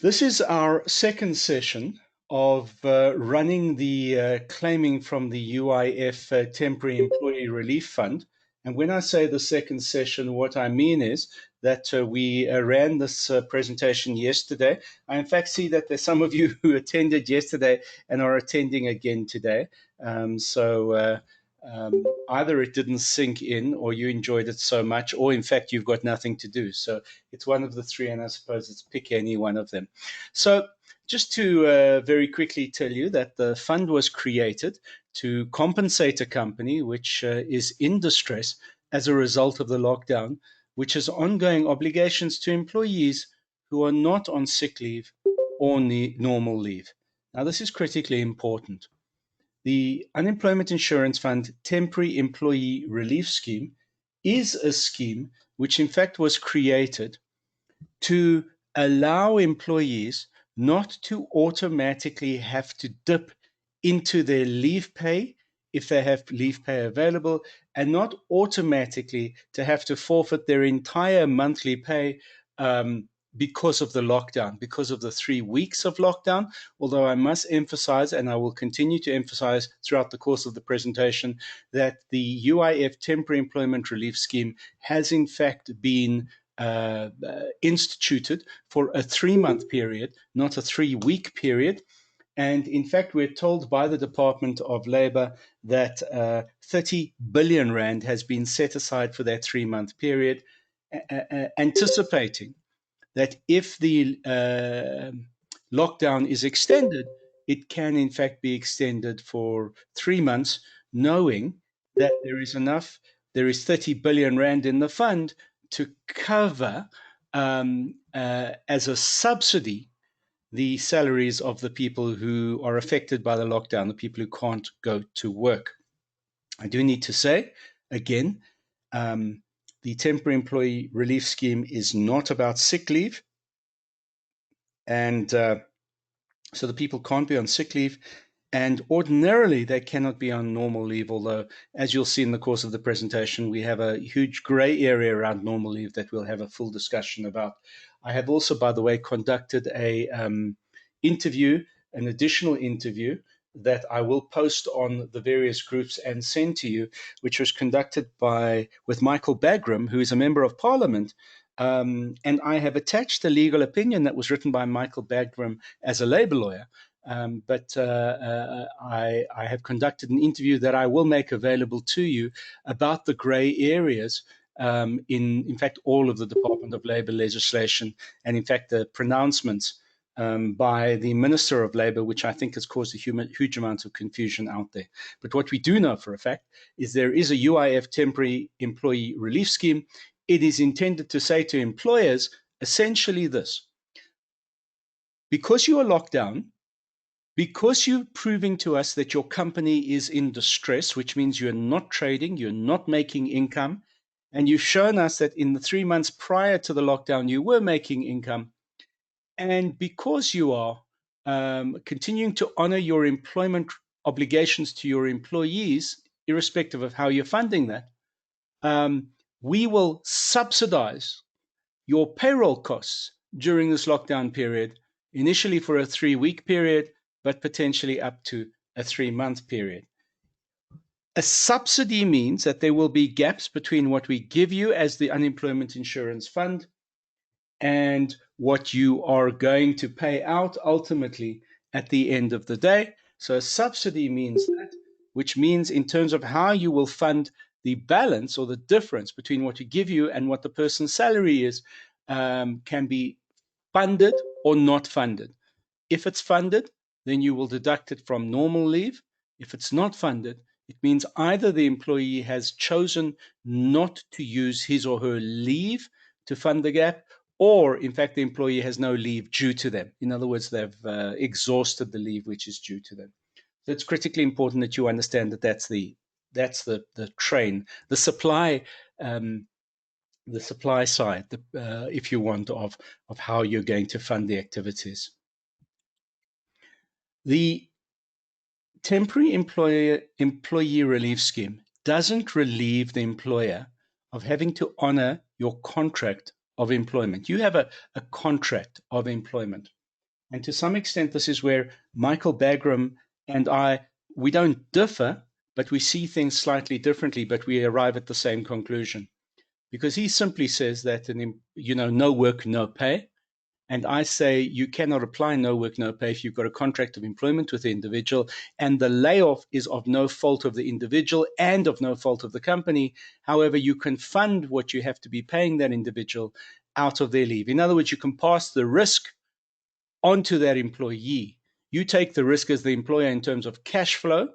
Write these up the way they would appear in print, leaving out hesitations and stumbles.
This is our second session of running the claiming from the UIF Temporary Employee Relief Fund. And when I say the second session, what I mean is that we ran this presentation yesterday. I in fact see that there's some of you who attended yesterday and are attending again today. Either it didn't sink in or you enjoyed it so much, or in fact, you've got nothing to do. So it's one of the three, and I suppose it's pick any one of them. So just to very quickly tell you that the fund was created to compensate a company which is in distress as a result of the lockdown, which has ongoing obligations to employees who are not on sick leave or normal leave. Now, this is critically important. The Unemployment Insurance Fund Temporary Employee Relief Scheme is a scheme which in fact was created to allow employees not to automatically have to dip into their leave pay if they have leave pay available, and not automatically to have to forfeit their entire monthly pay because of the lockdown, because of the 3 weeks of lockdown. Although I must emphasize, and I will continue to emphasize throughout the course of the presentation, that the UIF Temporary Employment Relief Scheme has in fact been instituted for a 3-month period, not a 3-week period. And in fact, we're told by the Department of Labor that 30 billion rand has been set aside for that 3-month period, anticipating that if the lockdown is extended, it can in fact be extended for 3 months, knowing that there is 30 billion rand in the fund to cover as a subsidy the salaries of the people who are affected by the lockdown, the people who can't go to work. I do need to say, again, the Temporary Employee Relief Scheme is not about sick leave. And so the people can't be on sick leave. And ordinarily, they cannot be on normal leave, although, as you'll see in the course of the presentation, we have a huge gray area around normal leave that we'll have a full discussion about. I have also, by the way, conducted an additional interview that I will post on the various groups and send to you, which was conducted with Michael Bagram, who is a member of Parliament. And I have attached a legal opinion that was written by Michael Bagram as a labor lawyer. But I have conducted an interview that I will make available to you about the grey areas in fact, all of the Department of Labor legislation, and in fact, the pronouncements by the Minister of Labor, which I think has caused a huge amount of confusion out there. But what we do know for a fact is there is a UIF Temporary Employee Relief Scheme. It is intended to say to employers essentially this: because you are locked down, because you're proving to us that your company is in distress, which means you're not trading, you're not making income, and you've shown us that in the 3 months prior to the lockdown, you were making income, and because you are continuing to honor your employment obligations to your employees, irrespective of how you're funding that, we will subsidize your payroll costs during this lockdown period, initially for a 3-week period, but potentially up to a 3-month period. A subsidy means that there will be gaps between what we give you as the Unemployment Insurance Fund and what you are going to pay out ultimately at the end of the day. So a subsidy means that, which means in terms of how you will fund the balance or the difference between what we give you and what the person's salary is, can be funded or not funded. If it's funded, then you will deduct it from normal leave. If it's not funded, it means either the employee has chosen not to use his or her leave to fund the gap, or in fact, the employee has no leave due to them. In other words, they've exhausted the leave which is due to them. So it's critically important that you understand that that's the train, the supply side, if you want, of how you're going to fund the activities. The Temporary Employee Relief Scheme doesn't relieve the employer of having to honor your contract of employment. You have a contract of employment. And to some extent, this is where Michael Bagram and we don't differ, but we see things slightly differently, but we arrive at the same conclusion. Because he simply says that, no work, no pay. And I say you cannot apply no work, no pay if you've got a contract of employment with the individual and the layoff is of no fault of the individual and of no fault of the company. However, you can fund what you have to be paying that individual out of their leave. In other words, you can pass the risk onto that employee. You take the risk as the employer in terms of cash flow,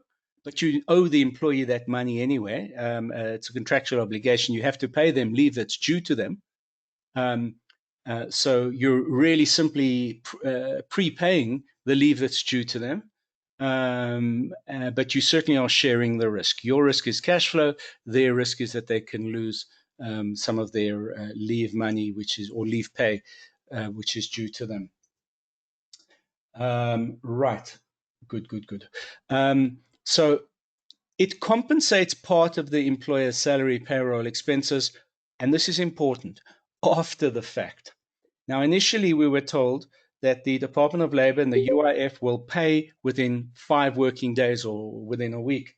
but you owe the employee that money anyway. It's a contractual obligation. You have to pay them leave that's due to them. So you're really simply prepaying the leave that's due to them. But you certainly are sharing the risk. Your risk is cash flow. Their risk is that they can lose some of their leave money, or leave pay, which is due to them. Right. Good. So it compensates part of the employer's salary, payroll expenses, and this is important, after the fact. Now, initially, we were told that the Department of Labor and the UIF will pay within 5 working days or within a week.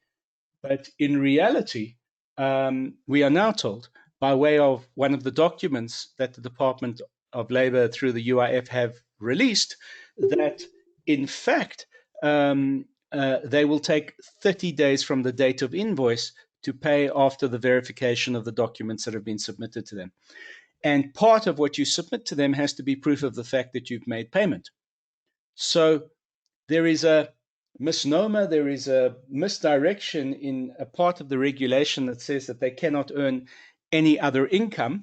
But in reality, we are now told, by way of one of the documents that the Department of Labor through the UIF have released, that in fact, they will take 30 days from the date of invoice to pay after the verification of the documents that have been submitted to them. And part of what you submit to them has to be proof of the fact that you've made payment. So there is a misnomer, there is a misdirection in a part of the regulation that says that they cannot earn any other income.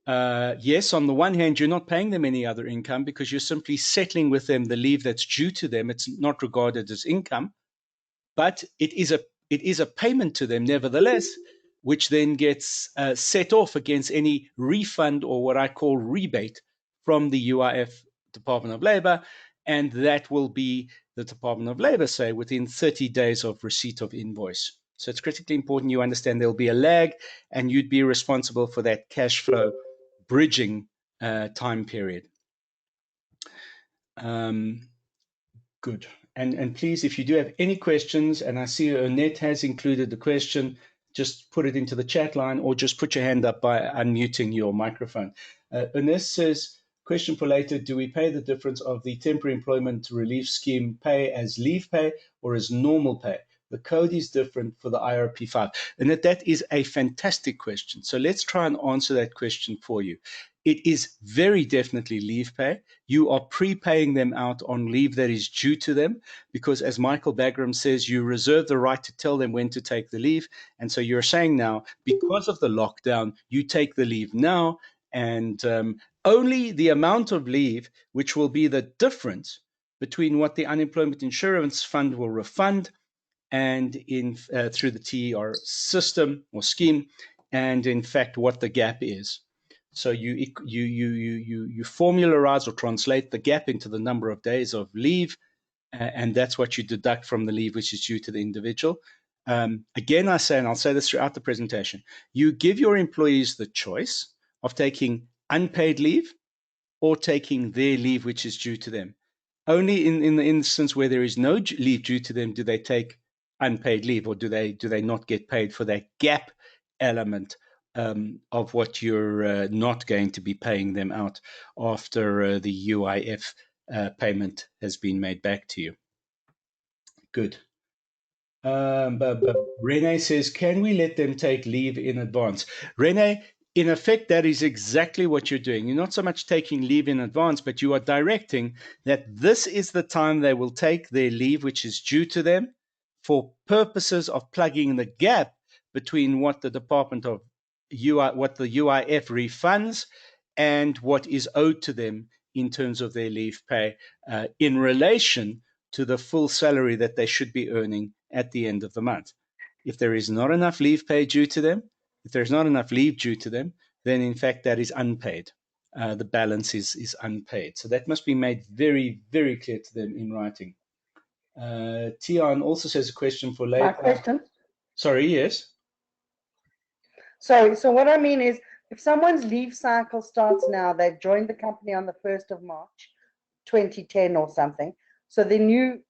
Yes, on the one hand, you're not paying them any other income because you're simply settling with them the leave that's due to them. It's not regarded as income, but it is a payment to them nevertheless, which then gets set off against any refund or what I call rebate from the UIF, Department of Labor, and that will be, the Department of Labor say, within 30 days of receipt of invoice. So it's critically important you understand there'll be a lag and you'd be responsible for that cash flow bridging time period. Good. And please, if you do have any questions, and I see Annette has included the question, just put it into the chat line or just put your hand up by unmuting your microphone. Annette says, question for later, do we pay the difference of the temporary employment relief scheme pay as leave pay or as normal pay? The code is different for the IRP5. And that is a fantastic question. So let's try and answer that question for you. It is very definitely leave pay. You are prepaying them out on leave that is due to them because, as Michael Bagram says, you reserve the right to tell them when to take the leave. And so you're saying now, because of the lockdown, you take the leave now, and only the amount of leave, which will be the difference between what the Unemployment Insurance Fund will refund and through the TER system or scheme, and in fact what the gap is. So you formularize or translate the gap into the number of days of leave, and that's what you deduct from the leave which is due to the individual. Again, I say, and I'll say this throughout the presentation, you give your employees the choice of taking unpaid leave or taking their leave which is due to them. Only in the instance where there is no leave due to them do they take unpaid leave, or do they not get paid for that gap element of what you're not going to be paying them out after the UIF payment has been made back to you. Good. But Renee says, can we let them take leave in advance? Renee, in effect, that is exactly what you're doing. You're not so much taking leave in advance, but you are directing that this is the time they will take their leave, which is due to them, for purposes of plugging the gap between what the Department of what the UIF refunds and what is owed to them in terms of their leave pay in relation to the full salary that they should be earning at the end of the month. If there is not enough leave pay due to them, if there's not enough leave due to them, then in fact that is unpaid. The balance is unpaid. So that must be made very, very clear to them in writing. Tian also says a question for later. My question? Sorry, yes? Sorry, so what I mean is, if someone's leave cycle starts now, they've joined the company on the 1st of March, 2010 or something. So the new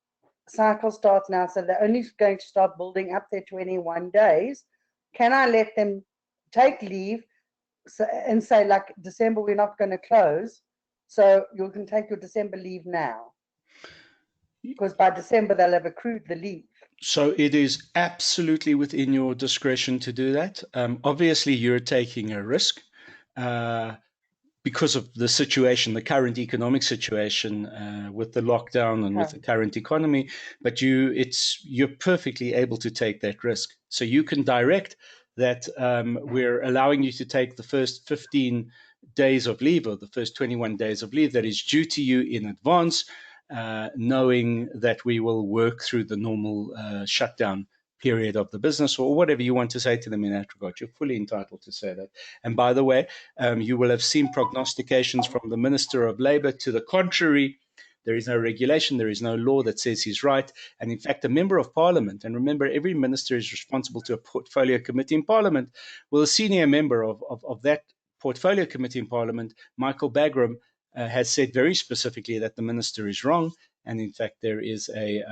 cycle starts now. So they're only going to start building up their 21 days. Can I let them take leave and say, like, December, we're not going to close, so you can take your December leave now? Because by December, they'll have accrued the leave. So it is absolutely within your discretion to do that. Obviously, you're taking a risk because of the situation, the current economic situation with the lockdown and with the current economy. But you're perfectly able to take that risk. So you can direct that we're allowing you to take the first 15 days of leave, or the first 21 days of leave that is due to you in advance, knowing that we will work through the normal shutdown period of the business, or whatever you want to say to them in that regard. You're fully entitled to say that. And by the way, you will have seen prognostications from the Minister of Labour to the contrary. There is no regulation, there is no law that says he's right. And in fact, a member of Parliament, and remember, every minister is responsible to a portfolio committee in Parliament. Well, a senior member of that portfolio committee in Parliament, Michael Bagram, has said very specifically that the minister is wrong. And in fact, there is a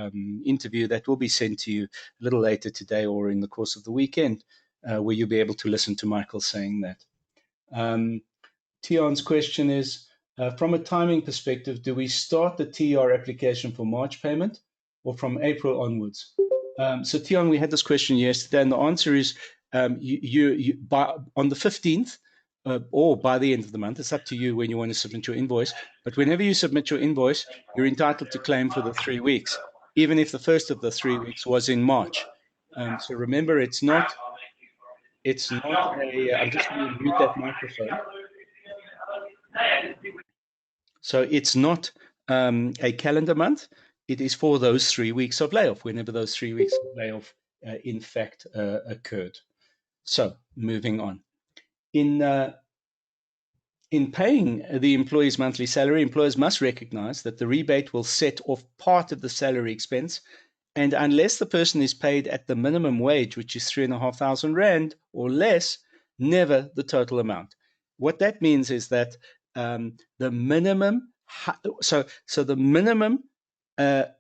interview that will be sent to you a little later today or in the course of the weekend, where you'll be able to listen to Michael saying that. Tion's question is, from a timing perspective, do we start the TR application for March payment or from April onwards? So Tion, we had this question yesterday, and the answer is on the 15th, or by the end of the month. It's up to you when you want to submit your invoice. But whenever you submit your invoice, you're entitled to claim for the 3 weeks, even if the first of the 3 weeks was in March. So remember, it's not a, I'm just going to mute that microphone. So it's not a calendar month. It is for those 3 weeks of layoff, whenever those 3 weeks of layoff in fact occurred. So moving on. In paying the employee's monthly salary, employers must recognize that the rebate will set off part of the salary expense, and unless the person is paid at the minimum wage, which is 3,500 Rand or less, never the total amount. What that means is that the minimum, so the minimum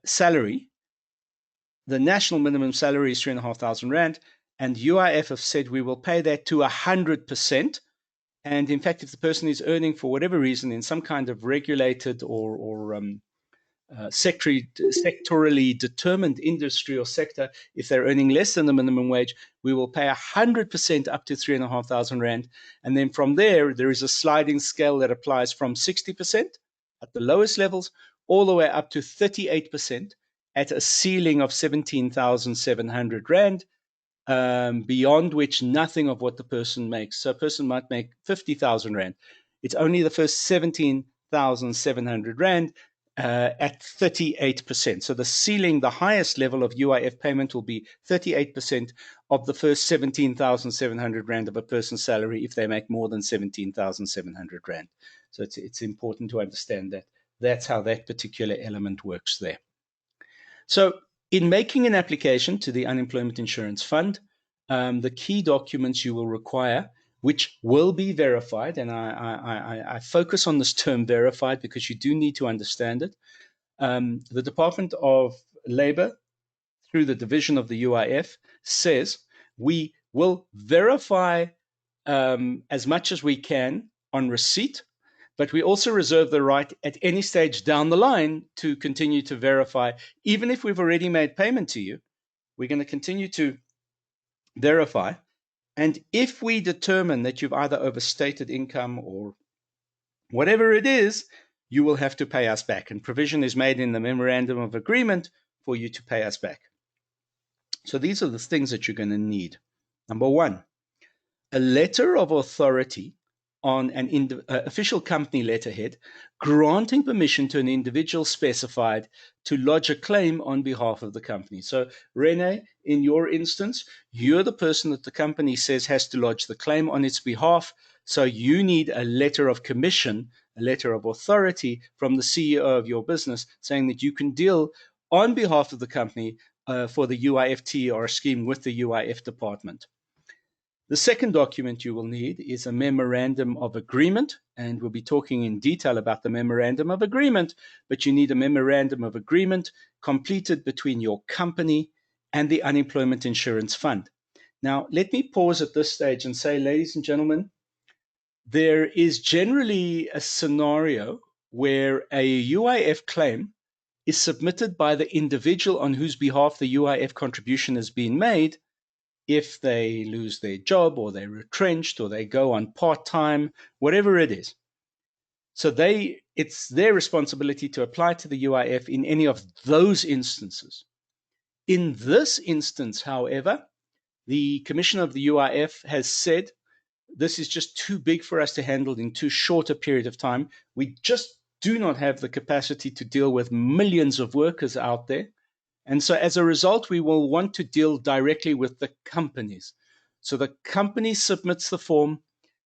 salary, the national minimum salary is 3,500 Rand, and UIF have said we will pay that to 100%. And in fact, if the person is earning, for whatever reason, in some kind of regulated or sectorally determined industry or sector, if they're earning less than the minimum wage, we will pay 100% up to 3,500 Rand. And then from there, there is a sliding scale that applies from 60% at the lowest levels all the way up to 38% at a ceiling of 17,700 Rand. Beyond which nothing of what the person makes. So a person might make 50,000 Rand. It's only the first 17,700 Rand at 38%. So the ceiling, the highest level of UIF payment will be 38% of the first 17,700 Rand of a person's salary if they make more than 17,700 Rand. So it's important to understand that. That's how that particular element works there. So in making an application to the Unemployment Insurance Fund, the key documents you will require, which will be verified, and I focus on this term verified because you do need to understand it. The Department of Labor, through the division of the UIF, says we will verify as much as we can on receipt, but we also reserve the right at any stage down the line to continue to verify. Even if we've already made payment to you, we're going to continue to verify. And if we determine that you've either overstated income or whatever it is, you will have to pay us back. And provision is made in the memorandum of agreement for you to pay us back. So these are the things that you're going to need. Number one, a letter of authority on an official company letterhead granting permission to an individual specified to lodge a claim on behalf of the company. So Rene, in your instance, you're the person that the company says has to lodge the claim on its behalf. So you need a letter of commission, a letter of authority from the CEO of your business saying that you can deal on behalf of the company for the UIF-TER scheme with the UIF department. The second document you will need is a memorandum of agreement, and we'll be talking in detail about the memorandum of agreement, but you need a memorandum of agreement completed between your company and the Unemployment Insurance Fund. Now, let me pause at this stage and say, ladies and gentlemen, there is generally a scenario where a UIF claim is submitted by the individual on whose behalf the UIF contribution has been made if they lose their job or they're retrenched or they go on part-time, whatever it is. So it's their responsibility to apply to the UIF in any of those instances. In this instance, however, the Commissioner of the UIF has said this is just too big for us to handle in too short a period of time. We just do not have the capacity to deal with millions of workers out there. And so as a result, we will want to deal directly with the companies. So the company submits the form.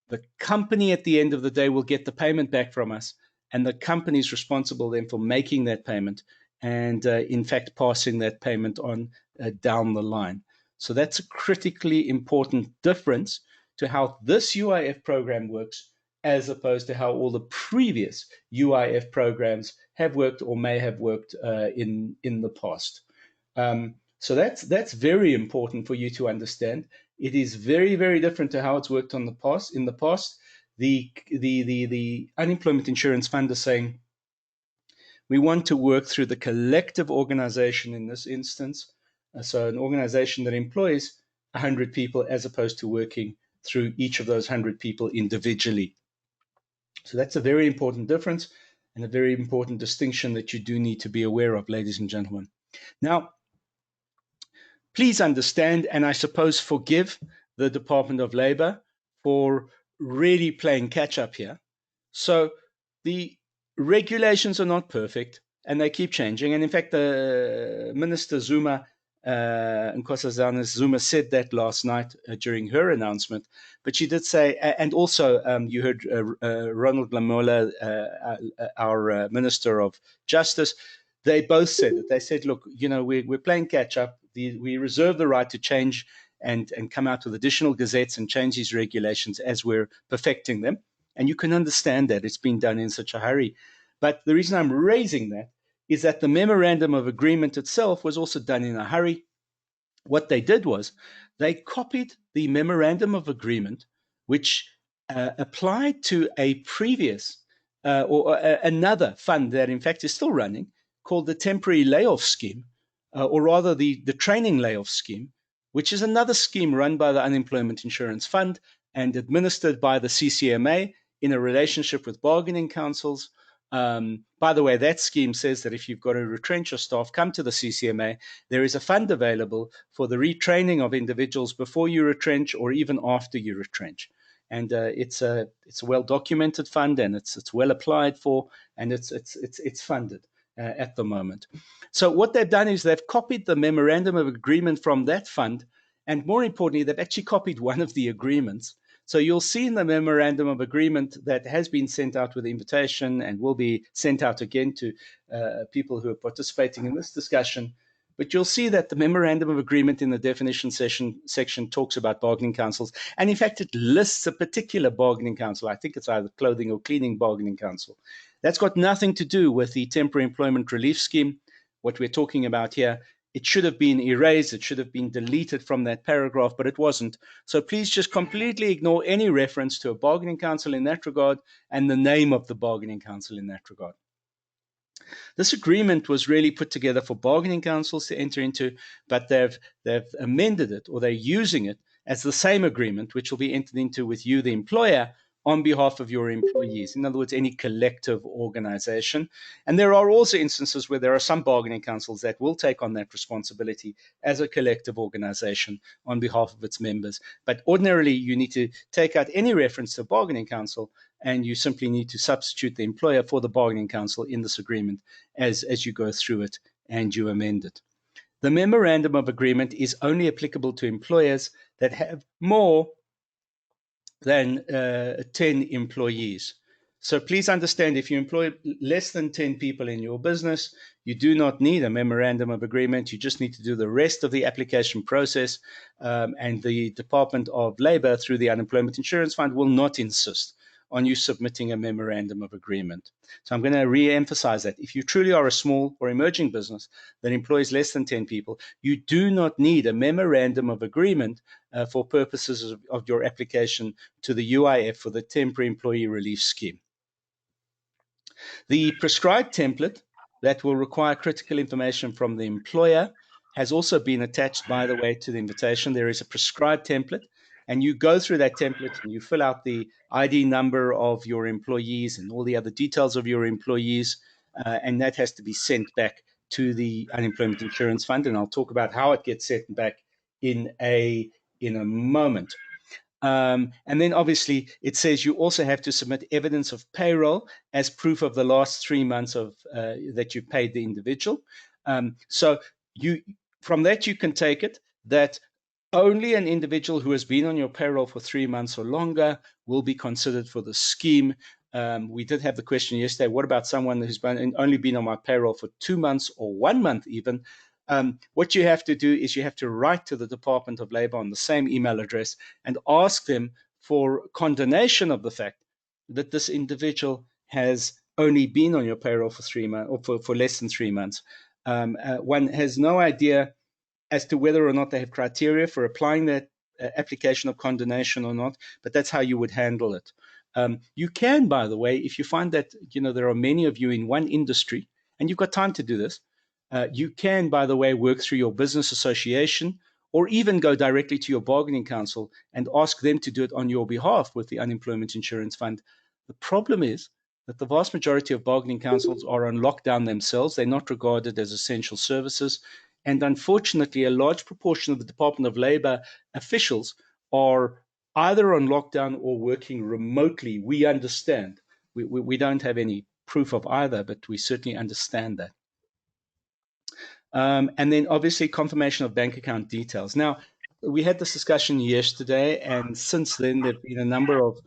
The company at the end of the day will get the payment back from us. And the company is responsible then for making that payment and in fact, passing that payment on down the line. So that's a critically important difference to how this UIF program works as opposed to how all the previous UIF programs have worked or may have worked in the past. So that's very important for you to understand. It is very, very different to how it's worked in the past. The Unemployment Insurance Fund is saying we want to work through the collective organization in this instance. So an organization that employs 100 people as opposed to working through each of those 100 people individually. So that's a very important difference and a very important distinction that you do need to be aware of, ladies and gentlemen. Now, please understand, and I suppose forgive the Department of Labor for really playing catch up here. So the regulations are not perfect and they keep changing. And in fact, the Minister Zuma, Nkosazana Zuma, said that last night during her announcement. But she did say, and also you heard Ronald Lamola, our Minister of Justice, they both said it. They said, look, we're playing catch up. We reserve the right to change and come out with additional gazettes and change these regulations as we're perfecting them. And you can understand that it's been done in such a hurry. But the reason I'm raising that is that the memorandum of agreement itself was also done in a hurry. What they did was they copied the memorandum of agreement, which applied to a previous or another fund that in fact is still running, called the temporary layoff scheme, or rather the training layoff scheme, which is another scheme run by the Unemployment Insurance Fund and administered by the CCMA in a relationship with bargaining councils. By the way, that scheme says that if you've got to retrench your staff, come to the CCMA. There is a fund available for the retraining of individuals before you retrench or even after you retrench. And it's a well-documented fund, and it's well applied for, and it's funded at the moment. So what they've done is they've copied the memorandum of agreement from that fund, and more importantly, they've actually copied one of the agreements. So you'll see in the memorandum of agreement that has been sent out with invitation and will be sent out again to people who are participating in this discussion. But you'll see that the memorandum of agreement in the definition section talks about bargaining councils. And in fact, it lists a particular bargaining council. I think it's either clothing or cleaning bargaining council. That's got nothing to do with the temporary employment relief scheme. What we're talking about here, it should have been erased. It should have been deleted from that paragraph, but it wasn't. So please just completely ignore any reference to a bargaining council in that regard and the name of the bargaining council in that regard. This agreement was really put together for bargaining councils to enter into, but they've amended it, or they're using it as the same agreement, which will be entered into with you, the employer, on behalf of your employees. In other words, any collective organization. And there are also instances where there are some bargaining councils that will take on that responsibility as a collective organization on behalf of its members. But ordinarily, you need to take out any reference to a bargaining council, and you simply need to substitute the employer for the bargaining council in this agreement as you go through it and you amend it. The memorandum of agreement is only applicable to employers that have more than 10 employees. So please understand, if you employ less than 10 people in your business, you do not need a memorandum of agreement. You just need to do the rest of the application process, and the Department of Labor, through the Unemployment Insurance Fund, will not insist on you submitting a memorandum of agreement. So I'm going to re-emphasize that. If you truly are a small or emerging business that employs less than 10 people, you do not need a memorandum of agreement for purposes of your application to the UIF for the Temporary Employee Relief Scheme. The prescribed template that will require critical information from the employer has also been attached, by the way, to the invitation. There is a prescribed template, and you go through that template and you fill out the ID number of your employees and all the other details of your employees, and that has to be sent back to the Unemployment Insurance Fund, and I'll talk about how it gets sent back in a moment. And then obviously it says you also have to submit evidence of payroll as proof of the last 3 months of that you paid the individual. So from that you can take it that only an individual who has been on your payroll for 3 months or longer will be considered for the scheme. We did have the question yesterday, what about someone who's only been on my payroll for 2 months or 1 month even? What you have to do is you have to write to the Department of Labor on the same email address and ask them for condonation of the fact that this individual has only been on your payroll for 3 months or for less than 3 months. One has no idea as to whether or not they have criteria for applying that application of condonation or not, but that's how you would handle it. You can, by the way, if you find that there are many of you in one industry and you've got time to do this, you can, by the way, work through your business association or even go directly to your bargaining council and ask them to do it on your behalf with the Unemployment Insurance Fund. The problem is that the vast majority of bargaining councils are on lockdown themselves. They're not regarded as essential services. And unfortunately, a large proportion of the Department of Labor officials are either on lockdown or working remotely. We understand. We don't have any proof of either, but we certainly understand that. And then obviously confirmation of bank account details. Now, we had this discussion yesterday, and since then there have been a number of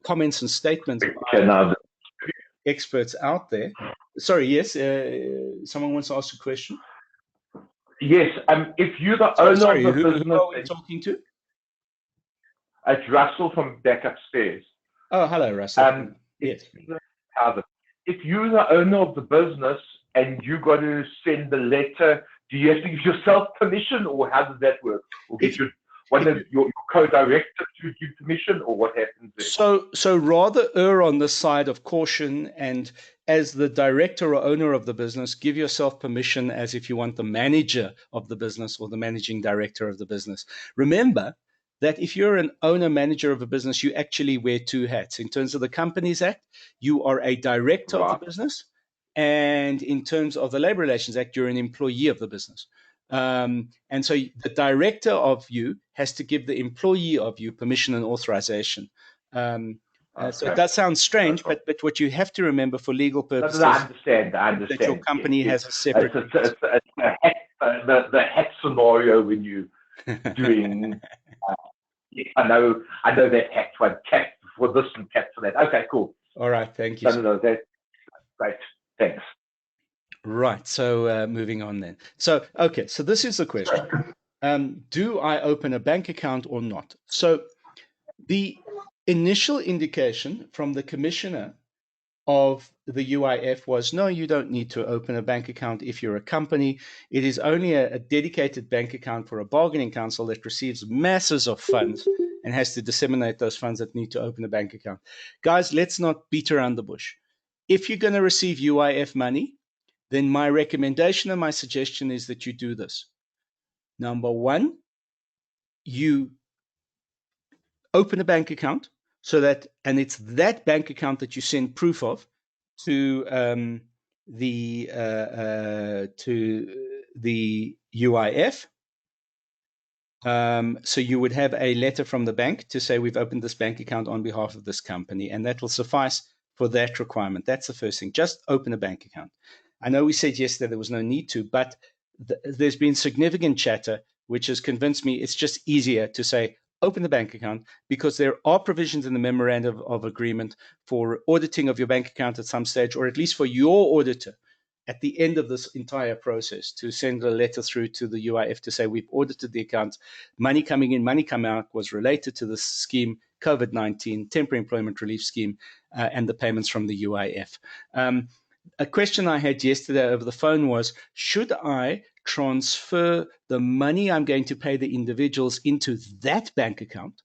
comments and statements by experts out there. Sorry, yes, someone wants to ask a question? Yes, if you're the owner of the business... Who are we talking to? It's Russell from back upstairs. Oh, hello, Russell. Yes. If you're the owner of the business and you got to send the letter, do you have to give yourself permission, or how does that work? Or get your co-director to give permission, or what happens there? So rather err on the side of caution, and as the director or owner of the business, give yourself permission as if you want the manager of the business or the managing director of the business. Remember that if you're an owner manager of a business, you actually wear two hats. In terms of the Companies Act, you are a director of the business. And in terms of the Labor Relations Act, you're an employee of the business. And so the director of you has to give the employee of you permission and authorization. So it does sound strange, but what you have to remember for legal purposes, I understand. that your company has a separate... It's the hat scenario when you're doing... I know that hat one, cat for this and cat for that. Okay, cool. All right, thank you. No, that's great. Thanks. Right, so moving on then. So this is the question. Do I open a bank account or not? So the initial indication from the commissioner of the UIF was, no, you don't need to open a bank account if you're a company. It is only a dedicated bank account for a bargaining council that receives masses of funds and has to disseminate those funds that need to open a bank account. Guys, let's not beat around the bush. If you're going to receive UIF money, then my recommendation and my suggestion is that you do this. Number one, you open a bank account and it's that bank account that you send proof of to the UIF. So you would have a letter from the bank to say we've opened this bank account on behalf of this company, and that will suffice for that requirement. That's the first thing. Just open a bank account. I know we said yesterday there was no need to, but there's been significant chatter which has convinced me it's just easier to say open the bank account, because there are provisions in the memorandum of agreement for auditing of your bank account at some stage, or at least for your auditor at the end of this entire process to send a letter through to the UIF to say we've audited the accounts, money coming in, money coming out was related to this scheme, COVID-19, temporary employment relief scheme, and the payments from the UIF. A question I had yesterday over the phone was, should I transfer the money I'm going to pay the individuals into that bank account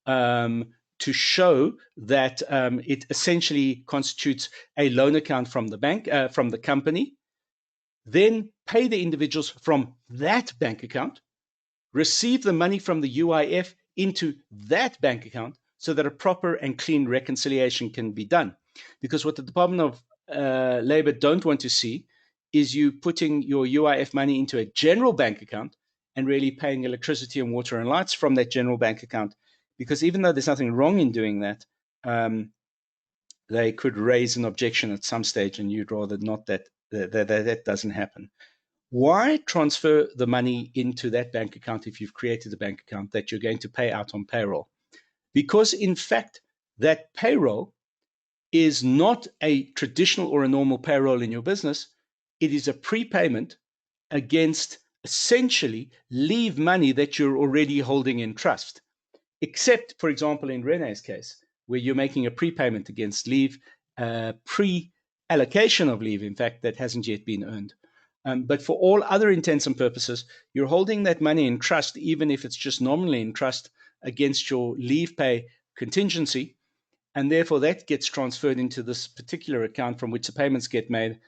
to show that it essentially constitutes a loan account from the bank, from the company, then pay the individuals from that bank account, receive the money from the UIF into that bank account so that a proper and clean reconciliation can be done. Because what the Department of Labor don't want to see is you putting your UIF money into a general bank account and really paying electricity and water and lights from that general bank account. Because even though there's nothing wrong in doing that, they could raise an objection at some stage, and you'd rather not that doesn't happen. Why transfer the money into that bank account if you've created a bank account that you're going to pay out on payroll? Because in fact, that payroll is not a traditional or a normal payroll in your business. It is a prepayment against essentially leave money that you're already holding in trust. Except, for example, in Rene's case, where you're making a prepayment against leave, pre-allocation of leave, in fact, that hasn't yet been earned. But for all other intents and purposes, you're holding that money in trust, even if it's just nominally in trust, against your leave pay contingency. And therefore, that gets transferred into this particular account from which the payments get made.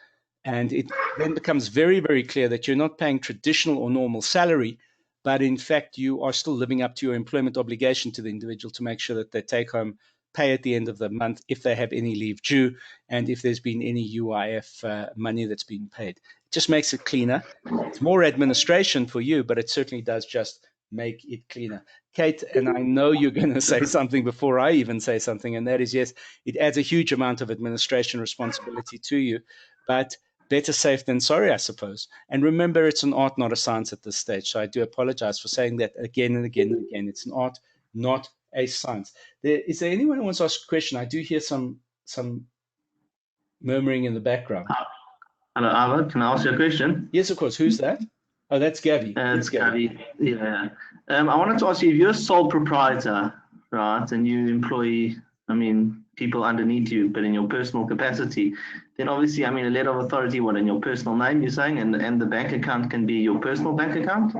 And it then becomes very, very clear that you're not paying traditional or normal salary, but in fact, you are still living up to your employment obligation to the individual to make sure that they take home pay at the end of the month if they have any leave due, and if there's been any UIF money that's been paid. It just makes it cleaner. It's more administration for you, but it certainly does just make it cleaner. Kate, and I know you're going to say something before I even say something, and that is, yes, it adds a huge amount of administration responsibility to you, but better safe than sorry, I suppose. And remember, it's an art, not a science at this stage. So I do apologize for saying that again and again and again. It's an art, not a science. Is there anyone who wants to ask a question? I do hear some murmuring in the background. Hello, Ava. Can I ask you a question? Yes, of course. Who's that? Oh, that's Gabby. It's Gabby. Yeah. I wanted to ask you, if you're a sole proprietor, right, and you employ, people underneath you, but in your personal capacity, then obviously, a letter of authority, in your personal name, you're saying, and the bank account can be your personal bank account?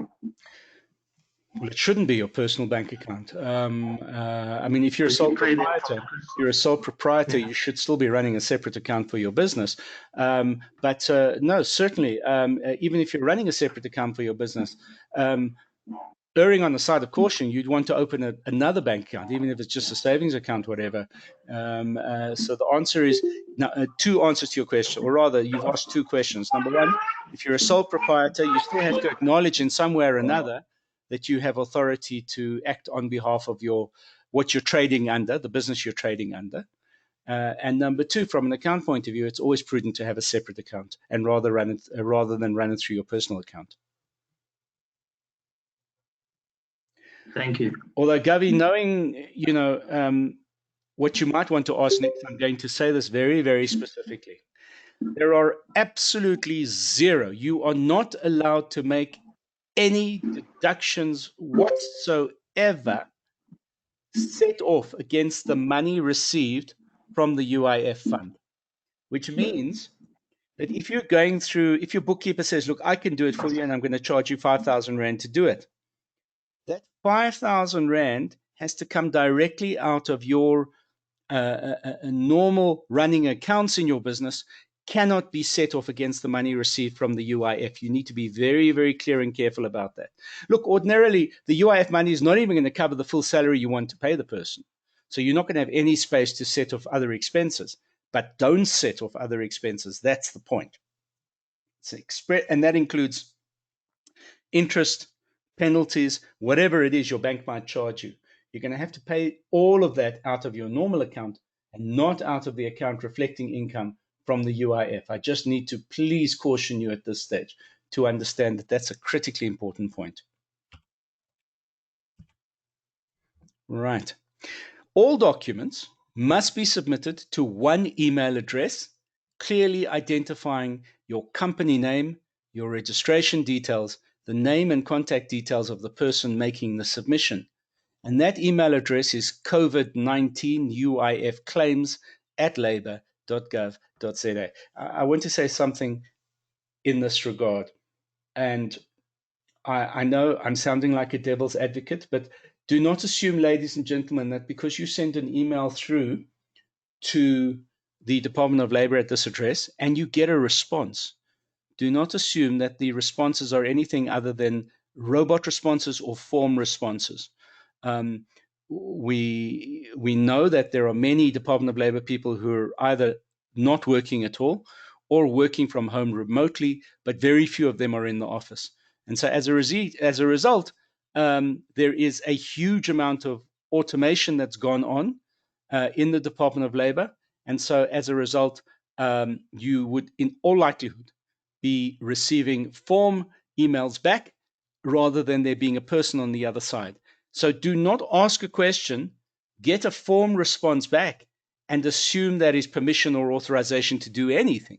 Well, it shouldn't be your personal bank account. If you're a sole proprietor, you should still be running a separate account for your business. But no, certainly, even if you're running a separate account for your business, erring on the side of caution, you'd want to open another bank account, even if it's just a savings account, whatever. So the answer is two answers to your question, or rather, you've asked two questions. Number one, if you're a sole proprietor, you still have to acknowledge in some way or another that you have authority to act on behalf of what you're trading under, the business you're trading under. And number two, from an account point of view, it's always prudent to have a separate account and rather than run it through your personal account. Thank you. Although, Gavi, knowing, what you might want to ask next, I'm going to say this very, very specifically. There are absolutely zero. You are not allowed to make any deductions whatsoever set off against the money received from the UIF fund, which means that if your bookkeeper says, look, I can do it for you and I'm going to charge you 5,000 Rand to do it, that 5,000 Rand has to come directly out of your normal running accounts in your business, cannot be set off against the money received from the UIF. You need to be very, very clear and careful about that. Look, ordinarily, the UIF money is not even going to cover the full salary you want to pay the person. So you're not going to have any space to set off other expenses. But don't set off other expenses. That's the point. And that includes interest, penalties, whatever it is your bank might charge you. You're going to have to pay all of that out of your normal account and not out of the account reflecting income from the UIF. I just need to please caution you at this stage to understand that that's a critically important point. Right. All documents must be submitted to one email address, clearly identifying your company name, your registration details, the name and contact details of the person making the submission. And that email address is COVID-19 UIF claims at labour.gov.za. I want to say something in this regard. And I know I'm sounding like a devil's advocate, but do not assume, ladies and gentlemen, that because you send an email through to the Department of Labor at this address and you get a response, do not assume that the responses are anything other than robot responses or form responses. We know that there are many Department of Labor people who are either not working at all or working from home remotely, but very few of them are in the office. And so as a result, there is a huge amount of automation that's gone on in the Department of Labor. And so as a result, you would in all likelihood be receiving form emails back rather than there being a person on the other side. So do not ask a question, get a form response back, and assume that is permission or authorization to do anything.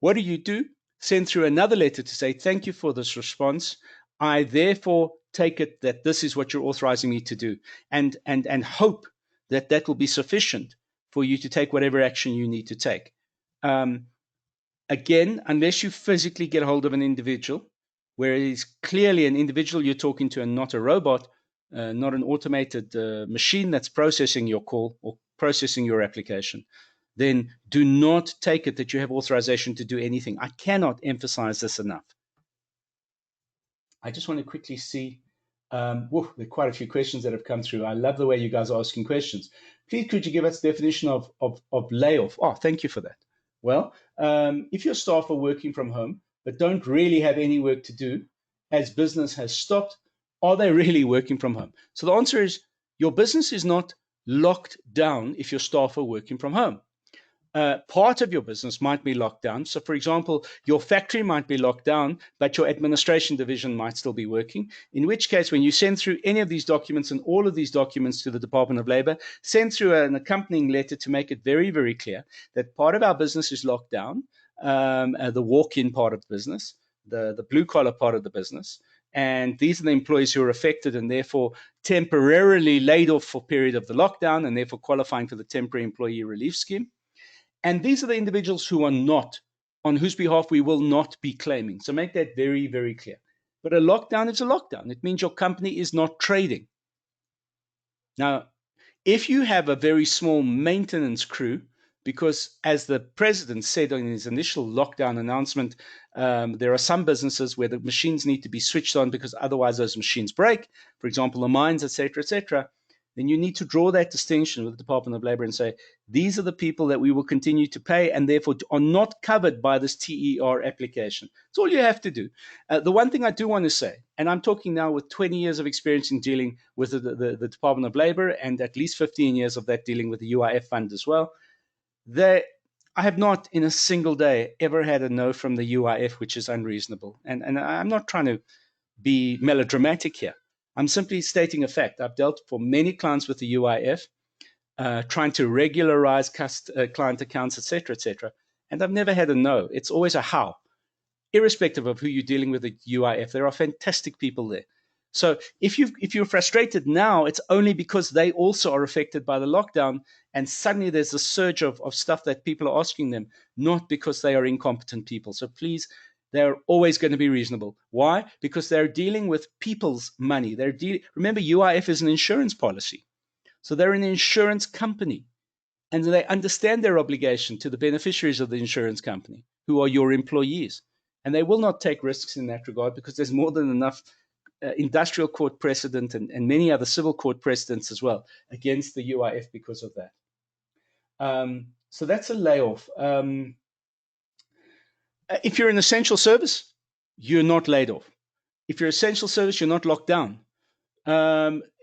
What do? Send through another letter to say, thank you for this response. I therefore take it that this is what you're authorizing me to do, and hope that that will be sufficient for you to take whatever action you need to take. Again, unless you physically get hold of an individual, where it is clearly an individual you're talking to and not a robot, not an automated machine that's processing your call or processing your application, then do not take it that you have authorization to do anything. I cannot emphasize this enough. I just want to quickly see. There are quite a few questions that have come through. I love the way you guys are asking questions. Please, could you give us the definition of layoff? Oh, thank you for that. Well, if your staff are working from home but don't really have any work to do, as business has stopped, are they really working from home? So the answer is your business is not locked down if your staff are working from home. Part of your business might be locked down. So, for example, your factory might be locked down, but your administration division might still be working. In which case, when you send through any of these documents and all of these documents to the Department of Labor, send through an accompanying letter to make it very, very clear that part of our business is locked down, the walk-in part of the business, the blue-collar part of the business. And these are the employees who are affected and therefore temporarily laid off for a period of the lockdown and therefore qualifying for the temporary employee relief scheme. And these are the individuals who are not, on whose behalf we will not be claiming. So make that very, very clear. But a lockdown is a lockdown. It means your company is not trading. Now, if you have a very small maintenance crew, because as the president said in his initial lockdown announcement, there are some businesses where the machines need to be switched on because otherwise those machines break, for example, the mines, etc., then you need to draw that distinction with the Department of Labor and say, these are the people that we will continue to pay and therefore are not covered by this TER application. That's all you have to do. The one thing I do want to say, and I'm talking now with 20 years of experience in dealing with the Department of Labor and at least 15 years of that dealing with the UIF fund as well, I have not in a single day ever had a no from the UIF, which is unreasonable. And I'm not trying to be melodramatic here. I'm simply stating a fact. I've dealt for many clients with the UIF, trying to regularize client accounts, etc., and I've never had a no. It's always a how, irrespective of who you're dealing with at UIF. There are fantastic people there. So if you're frustrated now, it's only because they also are affected by the lockdown, and suddenly there's a surge of stuff that people are asking them, not because they are incompetent people. So please, they're always going to be reasonable. Why? Because they're dealing with people's money. Remember, UIF is an insurance policy. So they're an insurance company, and they understand their obligation to the beneficiaries of the insurance company, who are your employees. And they will not take risks in that regard because there's more than enough industrial court precedent and many other civil court precedents as well against the UIF because of that. So that's a layoff. If you're an essential service, you're not laid off. If you're essential service, you're not locked down.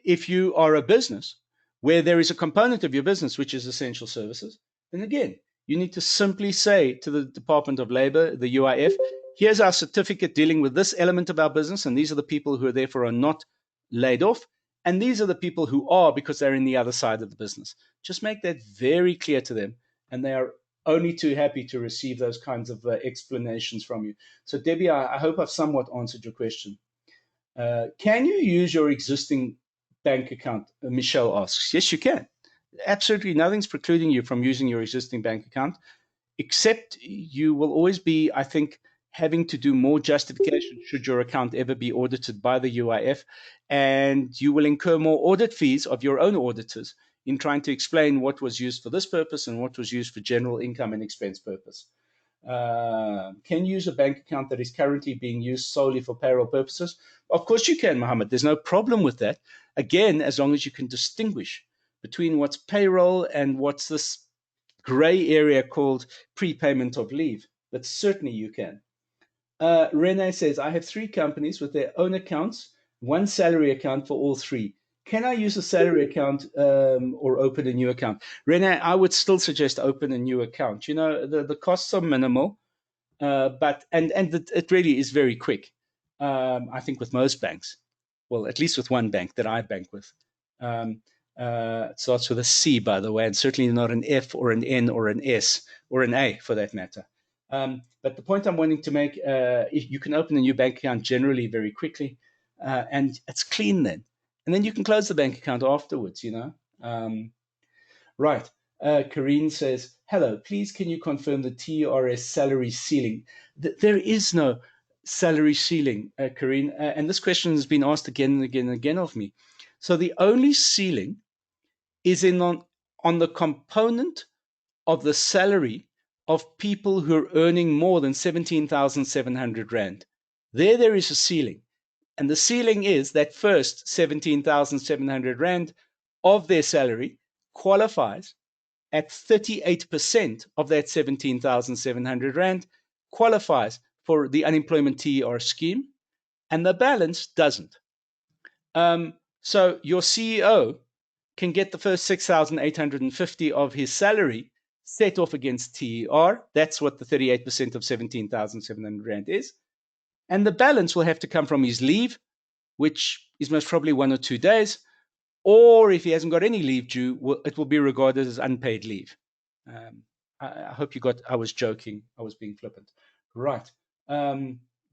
If you are a business where there is a component of your business which is essential services, then again, you need to simply say to the Department of Labor, the UIF, here's our certificate dealing with this element of our business, and these are the people who are therefore are not laid off, And these are the people who are because they're in the other side of the business. Just make that very clear to them, and they are only too happy to receive those kinds of explanations from you. So, Debbie, I hope I've somewhat answered your question. Can you use your existing bank account? Michelle asks. Yes, you can. Absolutely nothing's precluding you from using your existing bank account, except you will always be, I think, having to do more justification should your account ever be audited by the UIF, and you will incur more audit fees of your own auditors in trying to explain what was used for this purpose and what was used for general income and expense purpose. Can you use a bank account that is currently being used solely for payroll purposes? Of course you can, Mohammed. There's no problem with that. Again, as long as you can distinguish between what's payroll and what's this gray area called prepayment of leave. But certainly you can. Renee says, I have 3 companies with their own accounts, 1 salary account for all 3. Can I use a salary account or open a new account? Renee, I would still suggest open a new account. You know, the costs are minimal, but it really is very quick. I think with most banks, well, at least with one bank that I bank with. It starts with a C, by the way, and certainly not an F or an N or an S or an A for that matter. But the point I'm wanting to make, you can open a new bank account generally very quickly, and it's clean then. And then you can close the bank account afterwards, you know. Right. Karine says, hello, please can you confirm the TRS salary ceiling? There is no salary ceiling, Karine, and this question has been asked again and again and again of me. So the only ceiling is on the component of the salary of people who are earning more than 17,700 Rand. There is a ceiling. And the ceiling is that first 17,700 Rand of their salary qualifies at 38% of that 17,700 Rand qualifies for the unemployment TER scheme, and the balance doesn't. So your CEO can get the first 6,850 of his salary set off against TER. That's what the 38% of 17,700 Rand is. And the balance will have to come from his leave, which is most probably 1 or 2 days, or if he hasn't got any leave due, it will be regarded as unpaid leave. I hope you got, I was joking, I was being flippant. Right,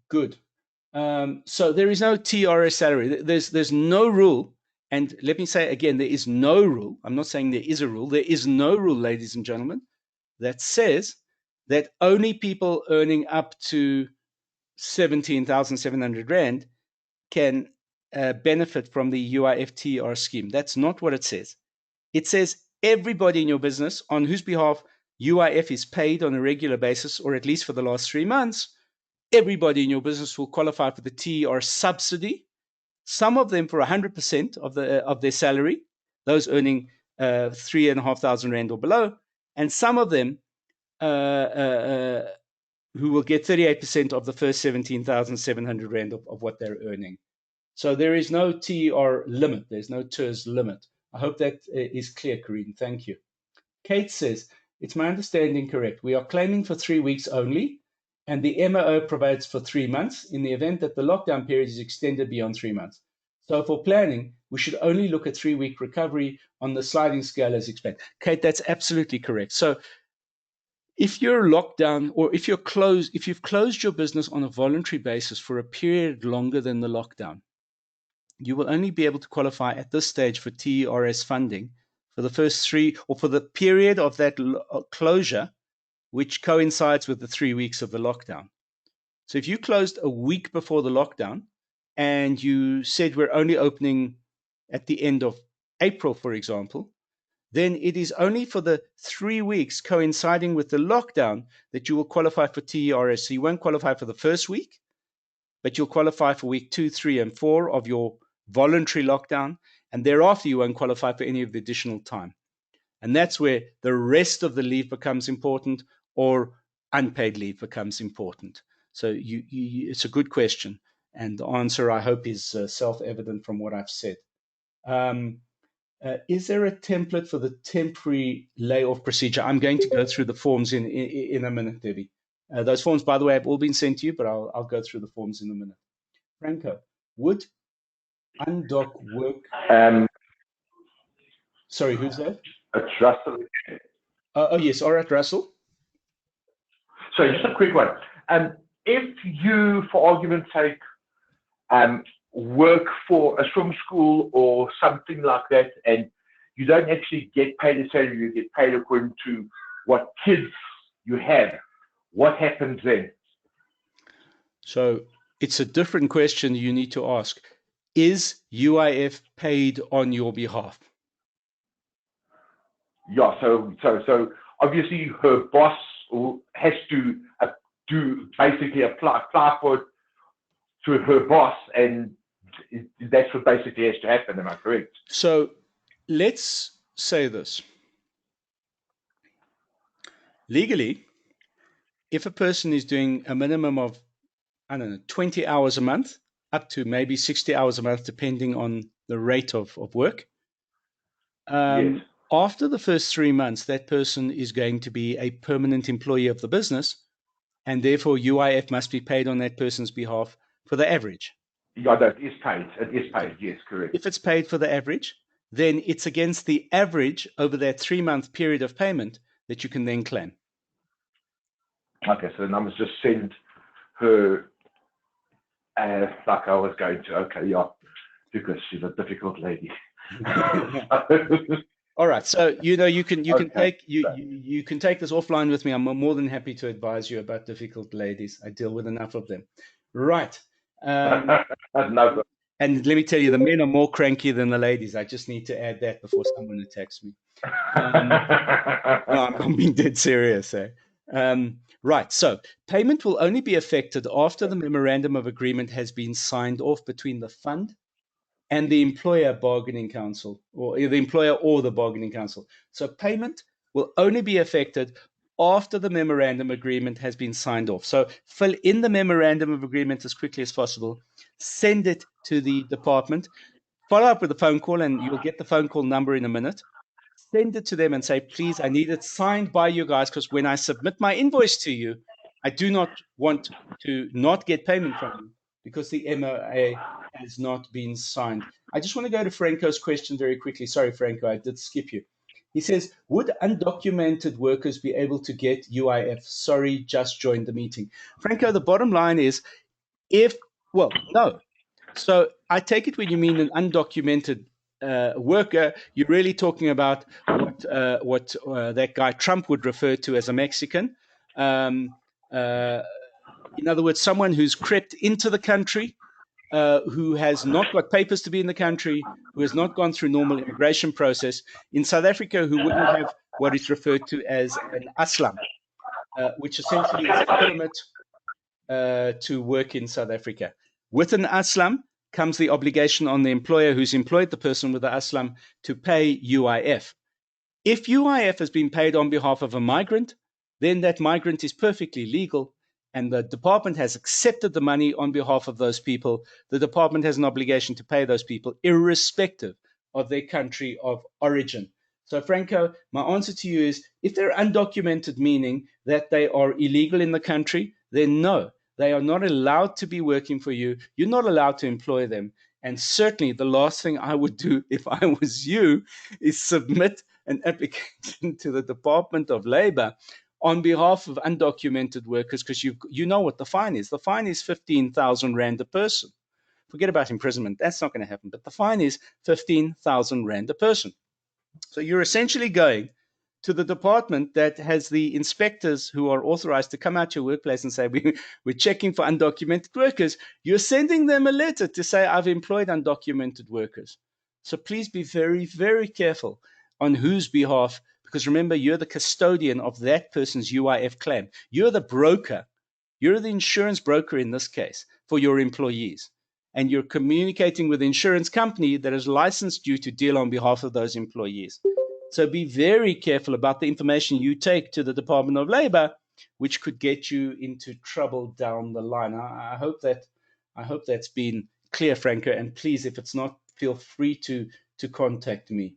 good. So there is no TRS salary. There's no rule, and let me say again, there is no rule. I'm not saying there is a rule. There is no rule, ladies and gentlemen, that says that only people earning up to 17,700 Rand can benefit from the UIF-TER scheme. That's not what it says. It says everybody in your business on whose behalf UIF is paid on a regular basis, or at least for the last 3 months, everybody in your business will qualify for the TER subsidy. Some of them for 100% of their salary, those earning 3,500 Rand or below, and some of them who will get 38% of the first 17,700 Rand of what they're earning. So there is no TER limit. There's no TERS limit. I hope that is clear, Karine. Thank you. Kate says, it's my understanding correct. We are claiming for 3 weeks only, and the MOO provides for 3 months in the event that the lockdown period is extended beyond 3 months. So for planning, we should only look at 3-week recovery on the sliding scale as explained. Kate, that's absolutely correct. So if you're locked down, or if you've closed your business on a voluntary basis for a period longer than the lockdown, you will only be able to qualify at this stage for TERS funding for the first 3, or for the period of that closure, which coincides with the 3 weeks of the lockdown. So if you closed a week before the lockdown and you said we're only opening at the end of April, for example, then it is only for the 3 weeks coinciding with the lockdown that you will qualify for TERS. So you won't qualify for the first week, but you'll qualify for week 2, 3, and 4 of your voluntary lockdown, and thereafter you won't qualify for any of the additional time. And that's where the rest of the leave becomes important, or unpaid leave becomes important. So it's a good question, and the answer, I hope, is self-evident from what I've said. Is there a template for the temporary layoff procedure? I'm going to go through the forms in a minute, Debbie. Those forms, by the way, have all been sent to you, but I'll go through the forms in a minute. Franco, would undock work. Sorry, who's that? It's Russell. Oh, yes. All right, Russell. So just a quick one. If you, for argument's sake, work for a swim school or something like that, and you don't actually get paid a salary, you get paid according to what kids you have, what happens then? So it's a different question you need to ask. Is UIF paid on your behalf? Yeah, so obviously her boss has to basically apply for it to her boss, and that's what basically has to happen. Am I correct? So let's say this. Legally, if a person is doing a minimum of, I don't know, 20 hours a month, up to maybe 60 hours a month, depending on the rate of work, Yes. after the first 3 months, that person is going to be a permanent employee of the business, and therefore UIF must be paid on that person's behalf for the average. Yeah, that is paid. It is paid. Yes, correct. If it's paid for the average, then it's against the average over that 3-month period of payment that you can then claim. Okay, so then I must just send her like I was going to. Okay, yeah, because she's a difficult lady. All right, so you can Okay. can take this offline with me. I'm more than happy to advise you about difficult ladies. I deal with enough of them. Right. No, And let me tell you, the men are more cranky than the ladies. I just need to add that before someone attacks me. No, I'm being dead serious. Right, so payment will only be affected after the memorandum of agreement has been signed off between the fund and the employer bargaining council, or the employer or the bargaining council. So payment will only be affected after the memorandum agreement has been signed off. So fill in the memorandum of agreement as quickly as possible, send it to the department, follow up with a phone call, and you'll get the phone call number in a minute. Send it to them and say, please, I need it signed by you guys, because when I submit my invoice to you, I do not want to not get payment from you because the MOA has not been signed. I just want to go to Franco's question very quickly. Sorry, Franco, I did skip you. He says, would undocumented workers be able to get UIF? Sorry, just joined the meeting. Franco, the bottom line is, no. So I take it when you mean an undocumented worker, you're really talking about what that guy Trump would refer to as a Mexican. In other words, someone who's crept into the country, who has not got papers to be in the country, who has not gone through normal immigration process. In South Africa, who wouldn't have what is referred to as an aslam, which essentially is a permit to work in South Africa. With an aslam comes the obligation on the employer who's employed the person with the aslam to pay UIF. If UIF has been paid on behalf of a migrant, then that migrant is perfectly legal, and the department has accepted the money on behalf of those people. The department has an obligation to pay those people irrespective of their country of origin. So, Franco, my answer to you is, if they're undocumented, meaning that they are illegal in the country, then no, they are not allowed to be working for you. You're not allowed to employ them. And certainly the last thing I would do if I was you is submit an application to the Department of Labor on behalf of undocumented workers, because you know what the fine is. The fine is 15,000 Rand a person. Forget about imprisonment. That's not going to happen. But the fine is 15,000 Rand a person. So you're essentially going to the department that has the inspectors who are authorized to come out to your workplace and say, we're checking for undocumented workers. You're sending them a letter to say, I've employed undocumented workers. So please be very, very careful on whose behalf, because remember, you're the custodian of that person's UIF claim. You're the broker. You're the insurance broker in this case for your employees. And you're communicating with the insurance company that is licensed you to deal on behalf of those employees. So be very careful about the information you take to the Department of Labor, which could get you into trouble down the line. I hope that's been clear, Franco. And please, if it's not, feel free to contact me.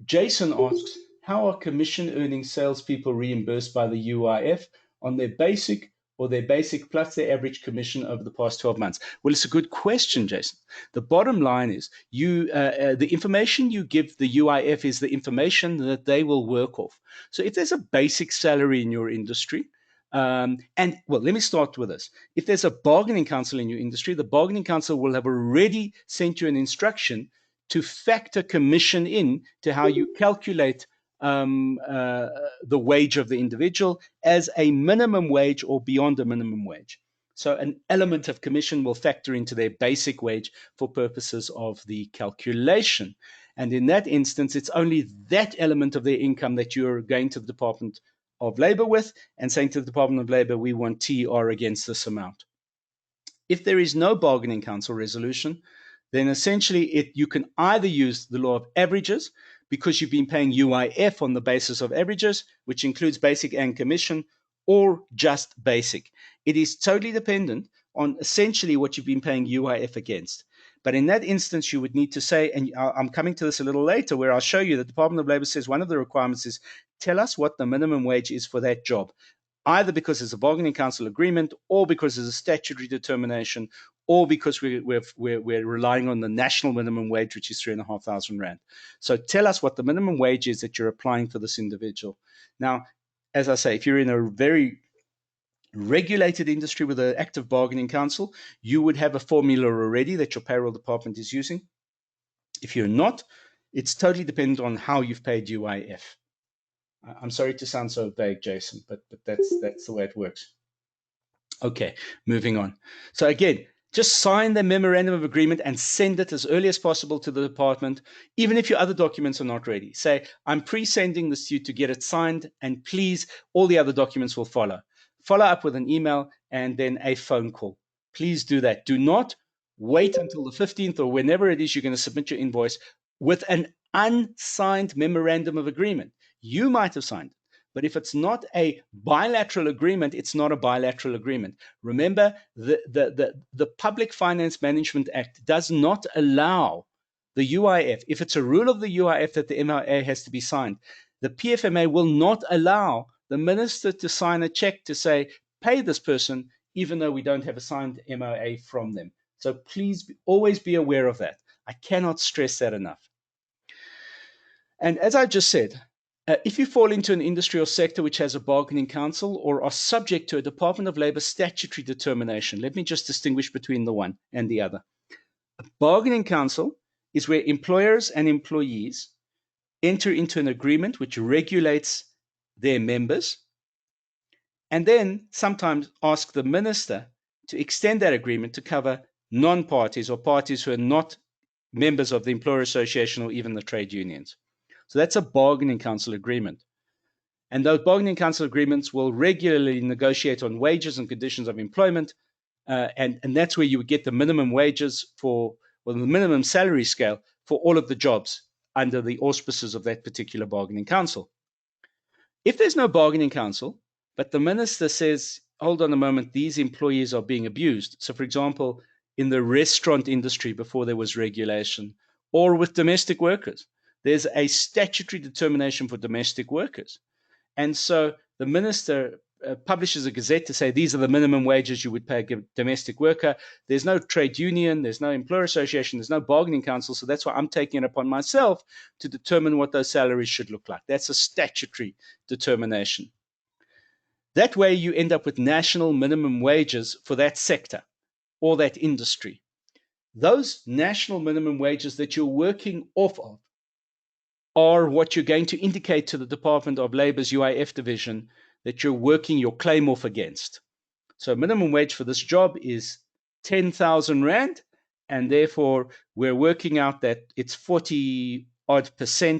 Jason asks, how are commission earning salespeople reimbursed by the UIF, on their basic or their basic plus their average commission over the past 12 months? Well, it's a good question, Jason. The bottom line is the information you give the UIF is the information that they will work off. So if there's a basic salary in your industry, and well, let me start with this. If there's a bargaining council in your industry, the bargaining council will have already sent you an instruction to factor commission in to how you calculate the wage of the individual as a minimum wage or beyond a minimum wage. So an element of commission will factor into their basic wage for purposes of the calculation. And in that instance, it's only that element of their income that you're going to the Department of Labor with and saying to the Department of Labor, we want TER against this amount. If there is no bargaining council resolution, then essentially you can either use the law of averages because you've been paying UIF on the basis of averages, which includes basic and commission, or just basic. It is totally dependent on essentially what you've been paying UIF against. But in that instance, you would need to say, and I'm coming to this a little later, where I'll show you that the Department of Labor says one of the requirements is tell us what the minimum wage is for that job, either because it's a bargaining council agreement or because there's a statutory determination or because we're relying on the national minimum wage, which is 3,500 Rand. So tell us what the minimum wage is that you're applying for this individual. Now, as I say, if you're in a very regulated industry with an active bargaining council, you would have a formula already that your payroll department is using. If you're not, it's totally dependent on how you've paid UIF. I'm sorry to sound so vague, Jason, but that's the way it works. Okay, moving on. So again, just sign the memorandum of agreement and send it as early as possible to the department, even if your other documents are not ready. Say, I'm pre-sending this to you to get it signed, and please, all the other documents will follow. Follow up with an email and then a phone call. Please do that. Do not wait until the 15th or whenever it is you're going to submit your invoice with an unsigned memorandum of agreement. You might have signed it, but if it's not a bilateral agreement, it's not a bilateral agreement. Remember, the Public Finance Management Act does not allow the UIF, if it's a rule of the UIF that the MOA has to be signed, the PFMA will not allow the minister to sign a check to say, pay this person, even though we don't have a signed MOA from them. So please always be aware of that. I cannot stress that enough. And as I just said, if you fall into an industry or sector which has a bargaining council or are subject to a Department of Labor statutory determination, let me just distinguish between the one and the other. A bargaining council is where employers and employees enter into an agreement which regulates their members and then sometimes ask the minister to extend that agreement to cover non-parties or parties who are not members of the employer association or even the trade unions. So that's a bargaining council agreement. And those bargaining council agreements will regularly negotiate on wages and conditions of employment. And that's where you would get the minimum wages the minimum salary scale for all of the jobs under the auspices of that particular bargaining council. If there's no bargaining council, but the minister says, hold on a moment, these employees are being abused. So for example, in the restaurant industry before there was regulation, or with domestic workers, there's a statutory determination for domestic workers. And so the minister publishes a gazette to say these are the minimum wages you would pay a domestic worker. There's no trade union, there's no employer association, there's no bargaining council. So that's why I'm taking it upon myself to determine what those salaries should look like. That's a statutory determination. That way you end up with national minimum wages for that sector or that industry. Those national minimum wages that you're working off of are what you're going to indicate to the Department of Labor's UIF division that you're working your claim off against. So minimum wage for this job is 10,000 Rand, and therefore we're working out that it's 40%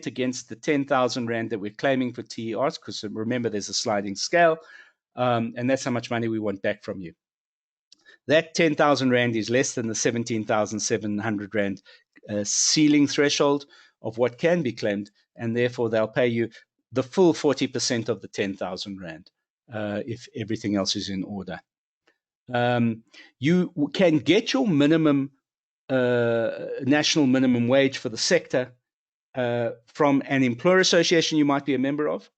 against the 10,000 Rand that we're claiming for TERs, because remember there's a sliding scale, and that's how much money we want back from you. That 10,000 Rand is less than the 17,700 Rand ceiling threshold of what can be claimed, and therefore they'll pay you the full 40% of the 10,000 Rand if everything else is in order. You can get your minimum national minimum wage for the sector from an employer association you might be a member of,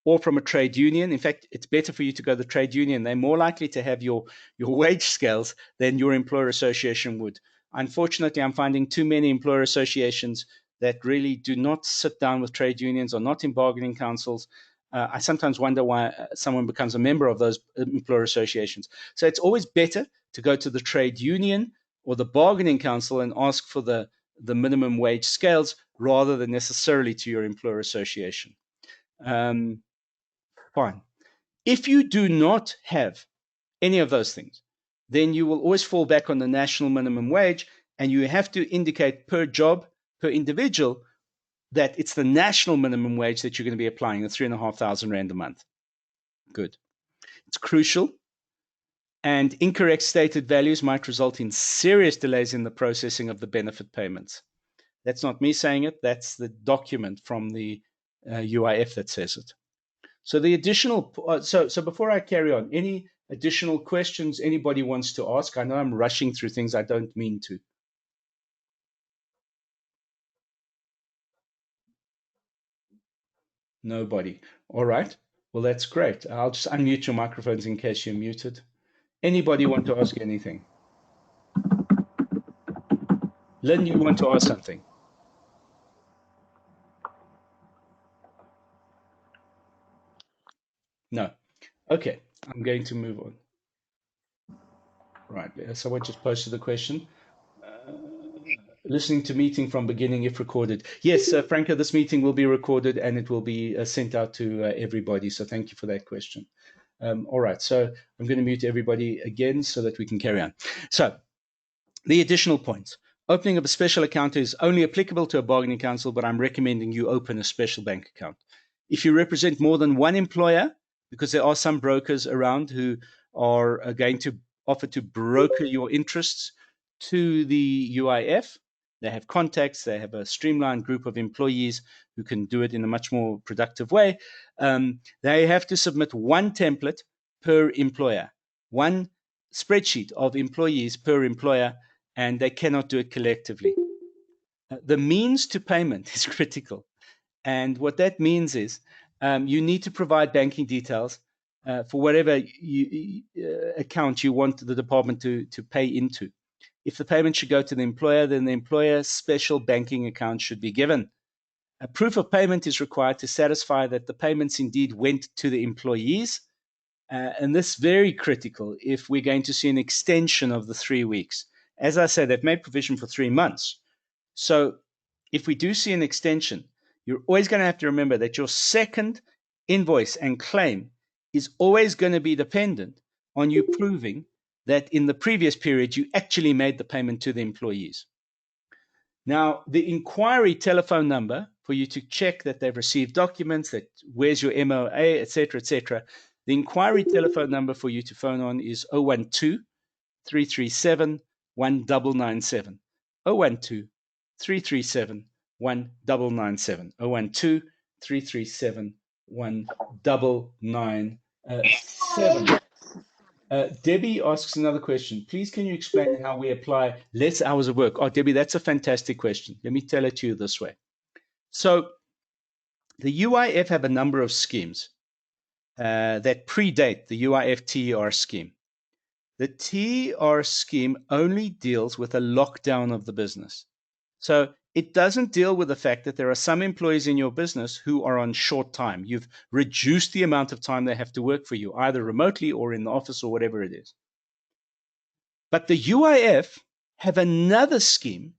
or from a trade union. In fact, it's better for you to go to the trade union. They're more likely to have your wage scales than your employer association would. Unfortunately, I'm finding too many employer associations that really do not sit down with trade unions or not in bargaining councils. I sometimes wonder why someone becomes a member of those employer associations. So it's always better to go to the trade union or the bargaining council and ask for the minimum wage scales rather than necessarily to your employer association. Fine. If you do not have any of those things, then you will always fall back on the national minimum wage, and you have to indicate per job, per individual, that it's the national minimum wage that you're going to be applying, the 3,500 Rand a month. Good. It's crucial, and incorrect stated values might result in serious delays in the processing of the benefit payments. That's not me saying it, that's the document from the UIF that says it. So the additional, so before I carry on, any additional questions anybody wants to ask? I know I'm rushing through things I don't mean to. Nobody. All right. Well, that's great. I'll just unmute your microphones in case you're muted. Anybody want to ask anything? Lynn, you want to ask something? No. Okay. I'm going to move on. Right. Someone just posted the question. Listening to meeting from beginning if recorded. Yes, Franco, this meeting will be recorded and it will be sent out to everybody. So thank you for that question. All right, so I'm going to mute everybody again so that we can carry on. So the additional points. Opening of a special account is only applicable to a bargaining council, but I'm recommending you open a special bank account. If you represent more than one employer, because there are some brokers around who are going to offer to broker your interests to the UIF, they have contacts, they have a streamlined group of employees who can do it in a much more productive way. They have to submit one template per employer, one spreadsheet of employees per employer, and they cannot do it collectively. The means to payment is critical. And what that means is you need to provide banking details for whatever account you want the department to pay into. If the payment should go to the employer, then the employer's special banking account should be given. A proof of payment is required to satisfy that the payments indeed went to the employees. And this is very critical if we're going to see an extension of the 3 weeks. As I said, they've made provision for 3 months. So if we do see an extension, you're always going to have to remember that your second invoice and claim is always going to be dependent on you proving that in the previous period, you actually made the payment to the employees. Now, the inquiry telephone number for you to check that they've received documents, that where's your MOA, etc., etc. The inquiry telephone number for you to phone on is 012 337 1997. 012 337 1997. 012 337 1997. Debbie asks another question. Please, can you explain how we apply less hours of work? Oh, Debbie, that's a fantastic question. Let me tell it to you this way. So the UIF have a number of schemes that predate the UIF-TER scheme. The TER scheme only deals with a lockdown of the business. So it doesn't deal with the fact that there are some employees in your business who are on short time. You've reduced the amount of time they have to work for you, either remotely or in the office or whatever it is. But the UIF have another scheme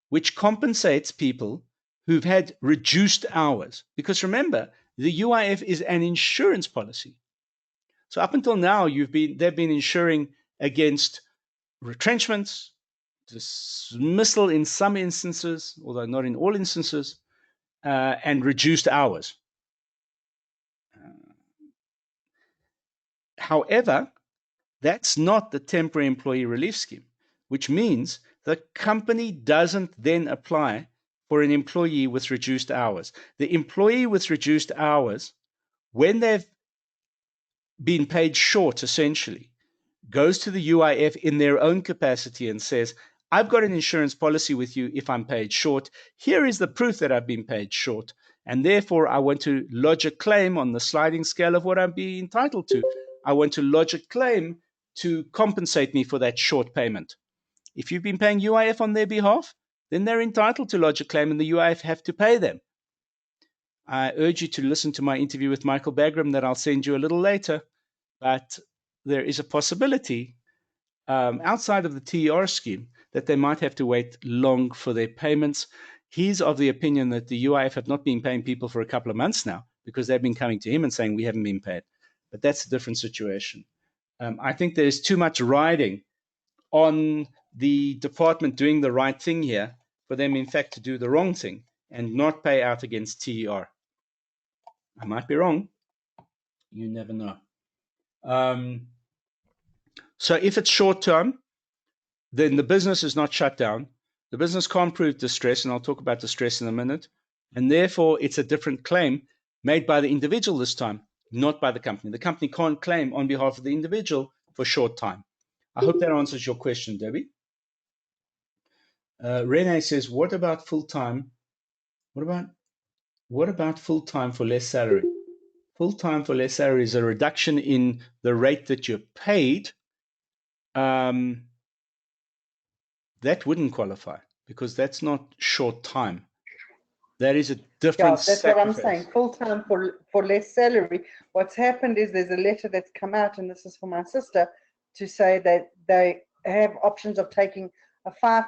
which compensates people who've had reduced hours. Because remember, the UIF is an insurance policy. So up until now, they've been insuring against retrenchments, dismissal in some instances, although not in all instances, and reduced hours. However, that's not the temporary employee relief scheme, which means the company doesn't then apply for an employee with reduced hours. The employee with reduced hours, when they've been paid short, essentially, goes to the UIF in their own capacity and says, I've got an insurance policy with you if I'm paid short. Here is the proof that I've been paid short. And therefore, I want to lodge a claim on the sliding scale of what I'm being entitled to. I want to lodge a claim to compensate me for that short payment. If you've been paying UIF on their behalf, then they're entitled to lodge a claim and the UIF have to pay them. I urge you to listen to my interview with Michael Bagram that I'll send you a little later, but there is a possibility outside of the TER scheme that they might have to wait long for their payments. He's of the opinion that the UIF have not been paying people for a couple of months now because they've been coming to him and saying we haven't been paid. But that's a different situation. I think there's too much riding on the department doing the right thing here for them, in fact, to do the wrong thing and not pay out against TER. I might be wrong. You never know. So if it's short term, then the business is not shut down. The business can't prove distress, and I'll talk about distress in a minute. And therefore, it's a different claim made by the individual this time, not by the company. The company can't claim on behalf of the individual for short time. I hope that answers your question, Debbie. Renee says, what about full-time? What about full-time for less salary? Full-time for less salary is a reduction in the rate that you're paid. That wouldn't qualify because that's not short time. That is a different that's sacrifice. what I'm saying. Full time for less salary. What's happened is there's a letter that's come out, and this is for my sister, to say that they have options of taking a 5%,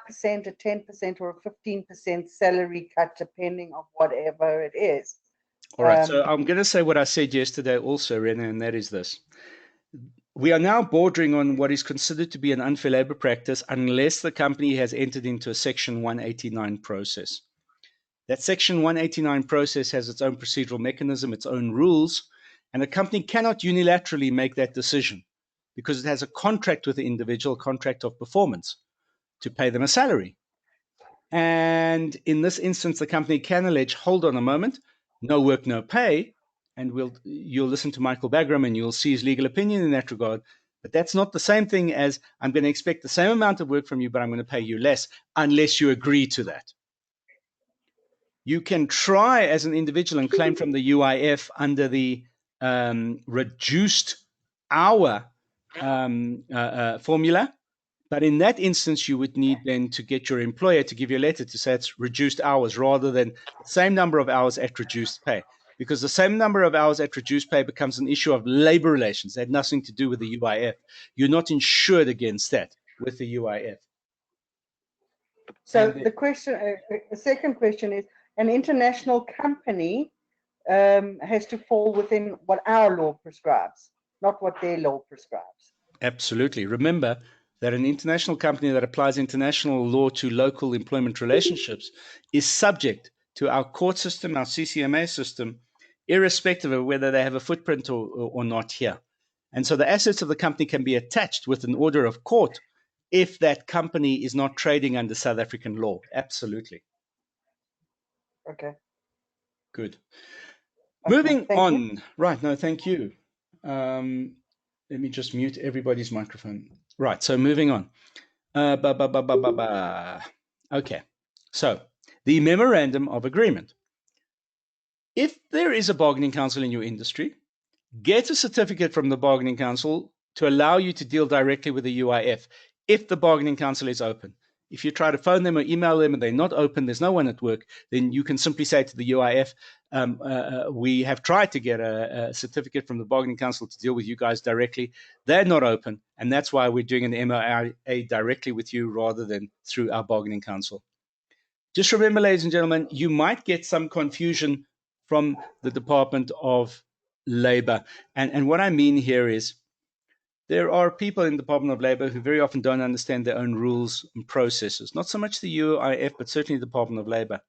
a 10%, or a 15% salary cut, depending on whatever it is. All right. So I'm going to say what I said yesterday also, Rena, and that is this. We are now bordering on what is considered to be an unfair labor practice unless the company has entered into a Section 189 process. That Section 189 process has its own procedural mechanism, its own rules, and a company cannot unilaterally make that decision because it has a contract with the individual, contract of performance, to pay them a salary. And in this instance, the company can allege, hold on a moment, no work, no pay, and you'll listen to Michael Bagram and you'll see his legal opinion in that regard. But that's not the same thing as I'm going to expect the same amount of work from you, but I'm going to pay you less unless you agree to that. You can try as an individual and claim from the UIF under the reduced hour formula. But in that instance, you would need then to get your employer to give you a letter to say it's reduced hours rather than the same number of hours at reduced pay. Because the same number of hours at reduced pay becomes an issue of labor relations. That had nothing to do with the UIF. You're not insured against that with the UIF. So the second question is, an international company has to fall within what our law prescribes, not what their law prescribes. Absolutely. Remember that an international company that applies international law to local employment relationships is subject to our court system, our CCMA system, irrespective of whether they have a footprint or not here. And so the assets of the company can be attached with an order of court if that company is not trading under South African law. Absolutely. Okay. Good. Okay, Moving on. You. Right. No, thank you. Let me just mute everybody's microphone. Right. So moving on. Okay. So the memorandum of agreement. If there is a bargaining council in your industry, get a certificate from the bargaining council to allow you to deal directly with the UIF if the bargaining council is open. If you try to phone them or email them and they're not open, there's no one at work, then you can simply say to the UIF, we have tried to get a certificate from the bargaining council to deal with you guys directly. They're not open, and that's why we're doing an MOA directly with you rather than through our bargaining council. Just remember, ladies and gentlemen, you might get some confusion from the Department of Labor. And what I mean here is there are people in the Department of Labor who very often don't understand their own rules and processes, not so much the UIF, but certainly the Department of Labor.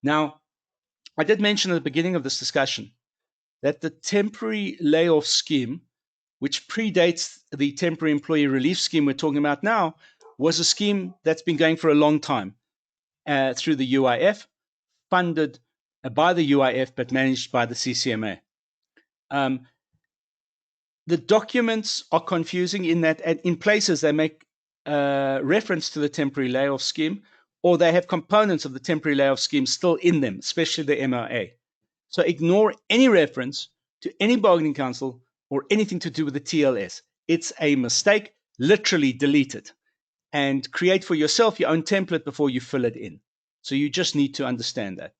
Now, I did mention at the beginning of this discussion that the temporary layoff scheme, which predates the temporary employee relief scheme we're talking about now, was a scheme that's been going for a long time through the UIF, funded by the UIF, but managed by the CCMA. The documents are confusing in that in places they make reference to the temporary layoff scheme, or they have components of the temporary layoff scheme still in them, especially the MOA. So ignore any reference to any bargaining council or anything to do with the TLS. It's a mistake. Literally delete it and create for yourself your own template before you fill it in. So you just need to understand that.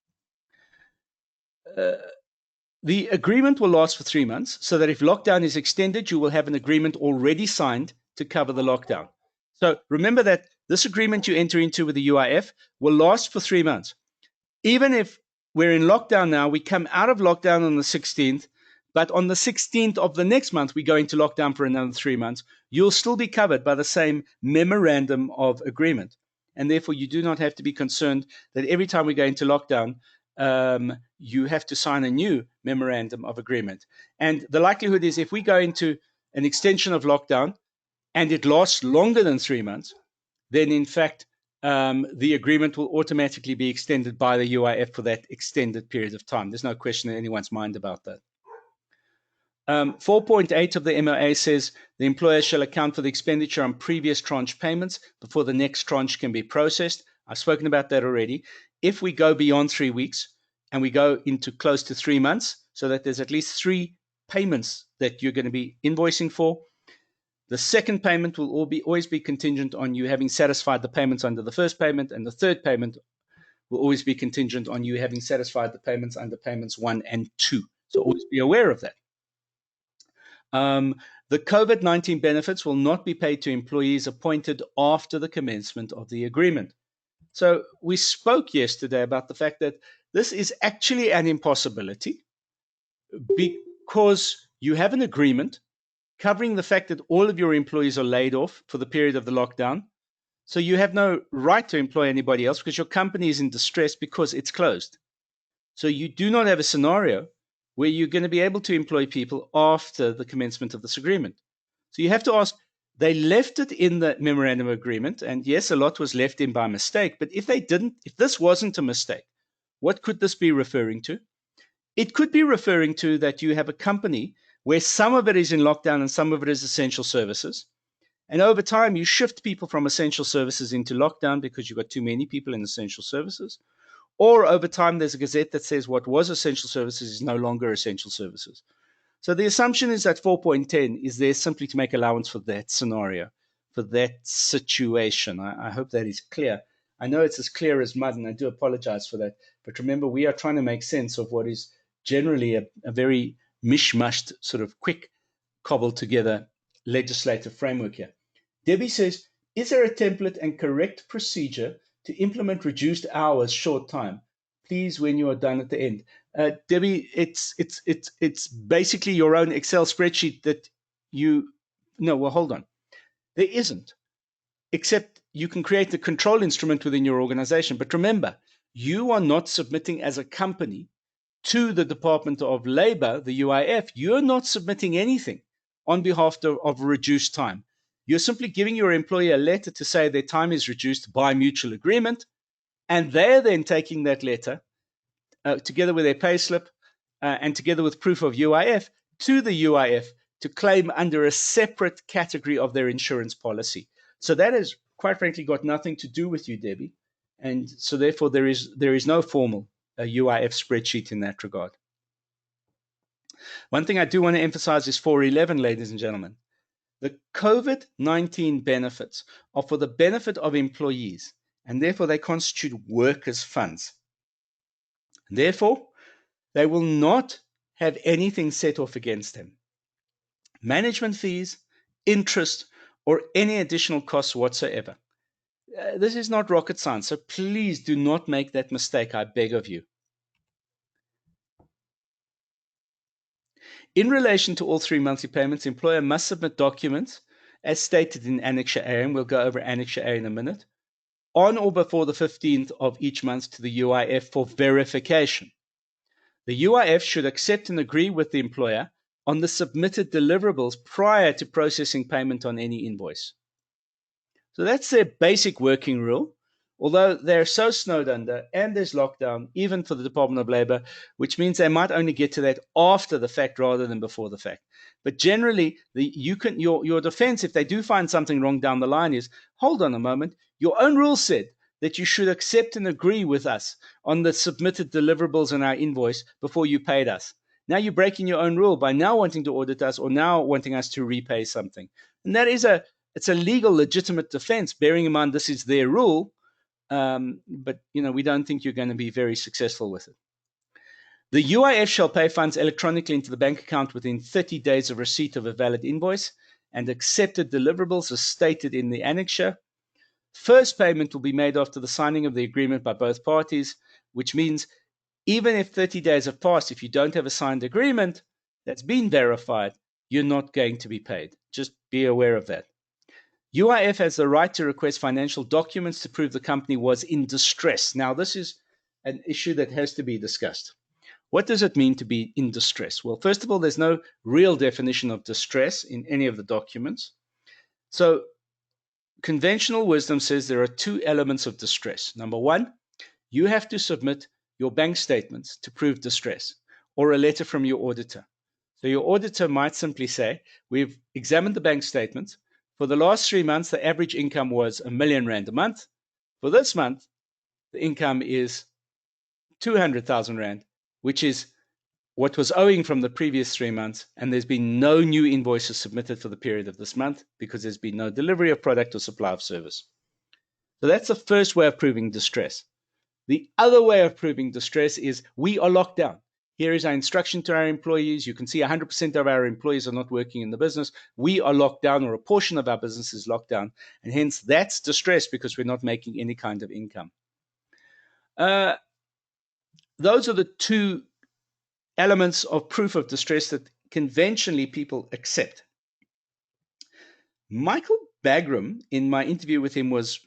The agreement will last for 3 months, so that if lockdown is extended, you will have an agreement already signed to cover the lockdown. So remember that this agreement you enter into with the UIF will last for 3 months. Even if we're in lockdown now, we come out of lockdown on the 16th, but on the 16th of the next month, we go into lockdown for another 3 months. You'll still be covered by the same memorandum of agreement. And therefore, you do not have to be concerned that every time we go into lockdown, you have to sign a new memorandum of agreement. And the likelihood is if we go into an extension of lockdown and it lasts longer than 3 months, then in fact, the agreement will automatically be extended by the UIF for that extended period of time. There's no question in anyone's mind about that. 4.8 of the MOA says the employer shall account for the expenditure on previous tranche payments before the next tranche can be processed. I've spoken about that already. If we go beyond 3 weeks and we go into close to 3 months, so that there's at least 3 payments that you're going to be invoicing for, the second payment will always be contingent on you having satisfied the payments under the first payment, and the third payment will always be contingent on you having satisfied the payments under payments 1 and 2. So always be aware of that. The COVID-19 benefits will not be paid to employees appointed after the commencement of the agreement. So we spoke yesterday about the fact that this is actually an impossibility because you have an agreement covering the fact that all of your employees are laid off for the period of the lockdown. So you have no right to employ anybody else because your company is in distress because it's closed. So you do not have a scenario where you're going to be able to employ people after the commencement of this agreement. So you have to ask, they left it in the memorandum of agreement, and yes, a lot was left in by mistake, but if this wasn't a mistake, what could this be referring to? It could be referring to that you have a company where some of it is in lockdown and some of it is essential services. And over time, you shift people from essential services into lockdown because you've got too many people in essential services. Or over time, there's a gazette that says what was essential services is no longer essential services. So the assumption is that 4.10 is there simply to make allowance for that scenario, for that situation. I hope that is clear. I know it's as clear as mud, and I do apologize for that. But remember, we are trying to make sense of what is generally a very mishmashed, sort of quick, cobbled together legislative framework here. Debbie says, is there a template and correct procedure to implement reduced hours short time? Please, when you are done at the end. Debbie, it's basically your own Excel spreadsheet that hold on. There isn't, except you can create the control instrument within your organization. But remember, you are not submitting as a company to the Department of Labor, the UIF. You're not submitting anything on behalf of reduced time. You're simply giving your employer a letter to say their time is reduced by mutual agreement, and they're then taking that letter together with their payslip and together with proof of UIF to the UIF to claim under a separate category of their insurance policy. So that has, quite frankly, got nothing to do with you, Debbie. And so therefore, there is no formal UIF spreadsheet in that regard. One thing I do want to emphasize is 411, ladies and gentlemen. The COVID-19 benefits are for the benefit of employees, and therefore they constitute workers' funds. Therefore, they will not have anything set off against them. Management fees, interest, or any additional costs whatsoever. This is not rocket science, so please do not make that mistake, I beg of you. In relation to all 3 monthly payments, employer must submit documents as stated in Annexure A, and we'll go over Annexure A in a minute, on or before the 15th of each month to the UIF for verification. The UIF should accept and agree with the employer on the submitted deliverables prior to processing payment on any invoice. So that's their basic working rule, although they're so snowed under and there's lockdown, even for the Department of Labor, which means they might only get to that after the fact rather than before the fact. But generally, your defense, if they do find something wrong down the line, is, hold on a moment, your own rule said that you should accept and agree with us on the submitted deliverables in our invoice before you paid us. Now you're breaking your own rule by now wanting to audit us or now wanting us to repay something. And that is it's a legal, legitimate defense, bearing in mind this is their rule. But we don't think you're going to be very successful with it. The UIF shall pay funds electronically into the bank account within 30 days of receipt of a valid invoice and accepted deliverables as stated in the annexure. First payment will be made after the signing of the agreement by both parties, which means even if 30 days have passed, if you don't have a signed agreement that's been verified, you're not going to be paid. Just be aware of that. UIF has the right to request financial documents to prove the company was in distress. Now, this is an issue that has to be discussed. What does it mean to be in distress? Well, first of all, there's no real definition of distress in any of the documents. So conventional wisdom says there are two elements of distress. Number one, you have to submit your bank statements to prove distress or a letter from your auditor. So your auditor might simply say, we've examined the bank statements. For the last 3 months, the average income was R1 million a month. For this month, the income is 200,000 Rand, which is what was owing from the previous 3 months, and there's been no new invoices submitted for the period of this month because there's been no delivery of product or supply of service. So that's the first way of proving distress. The other way of proving distress is we are locked down. Here is our instruction to our employees. You can see 100% of our employees are not working in the business. We are locked down, or a portion of our business is locked down, and hence that's distress because we're not making any kind of income. Those are the two elements of proof of distress that conventionally people accept. Michael Bagram, in my interview with him, was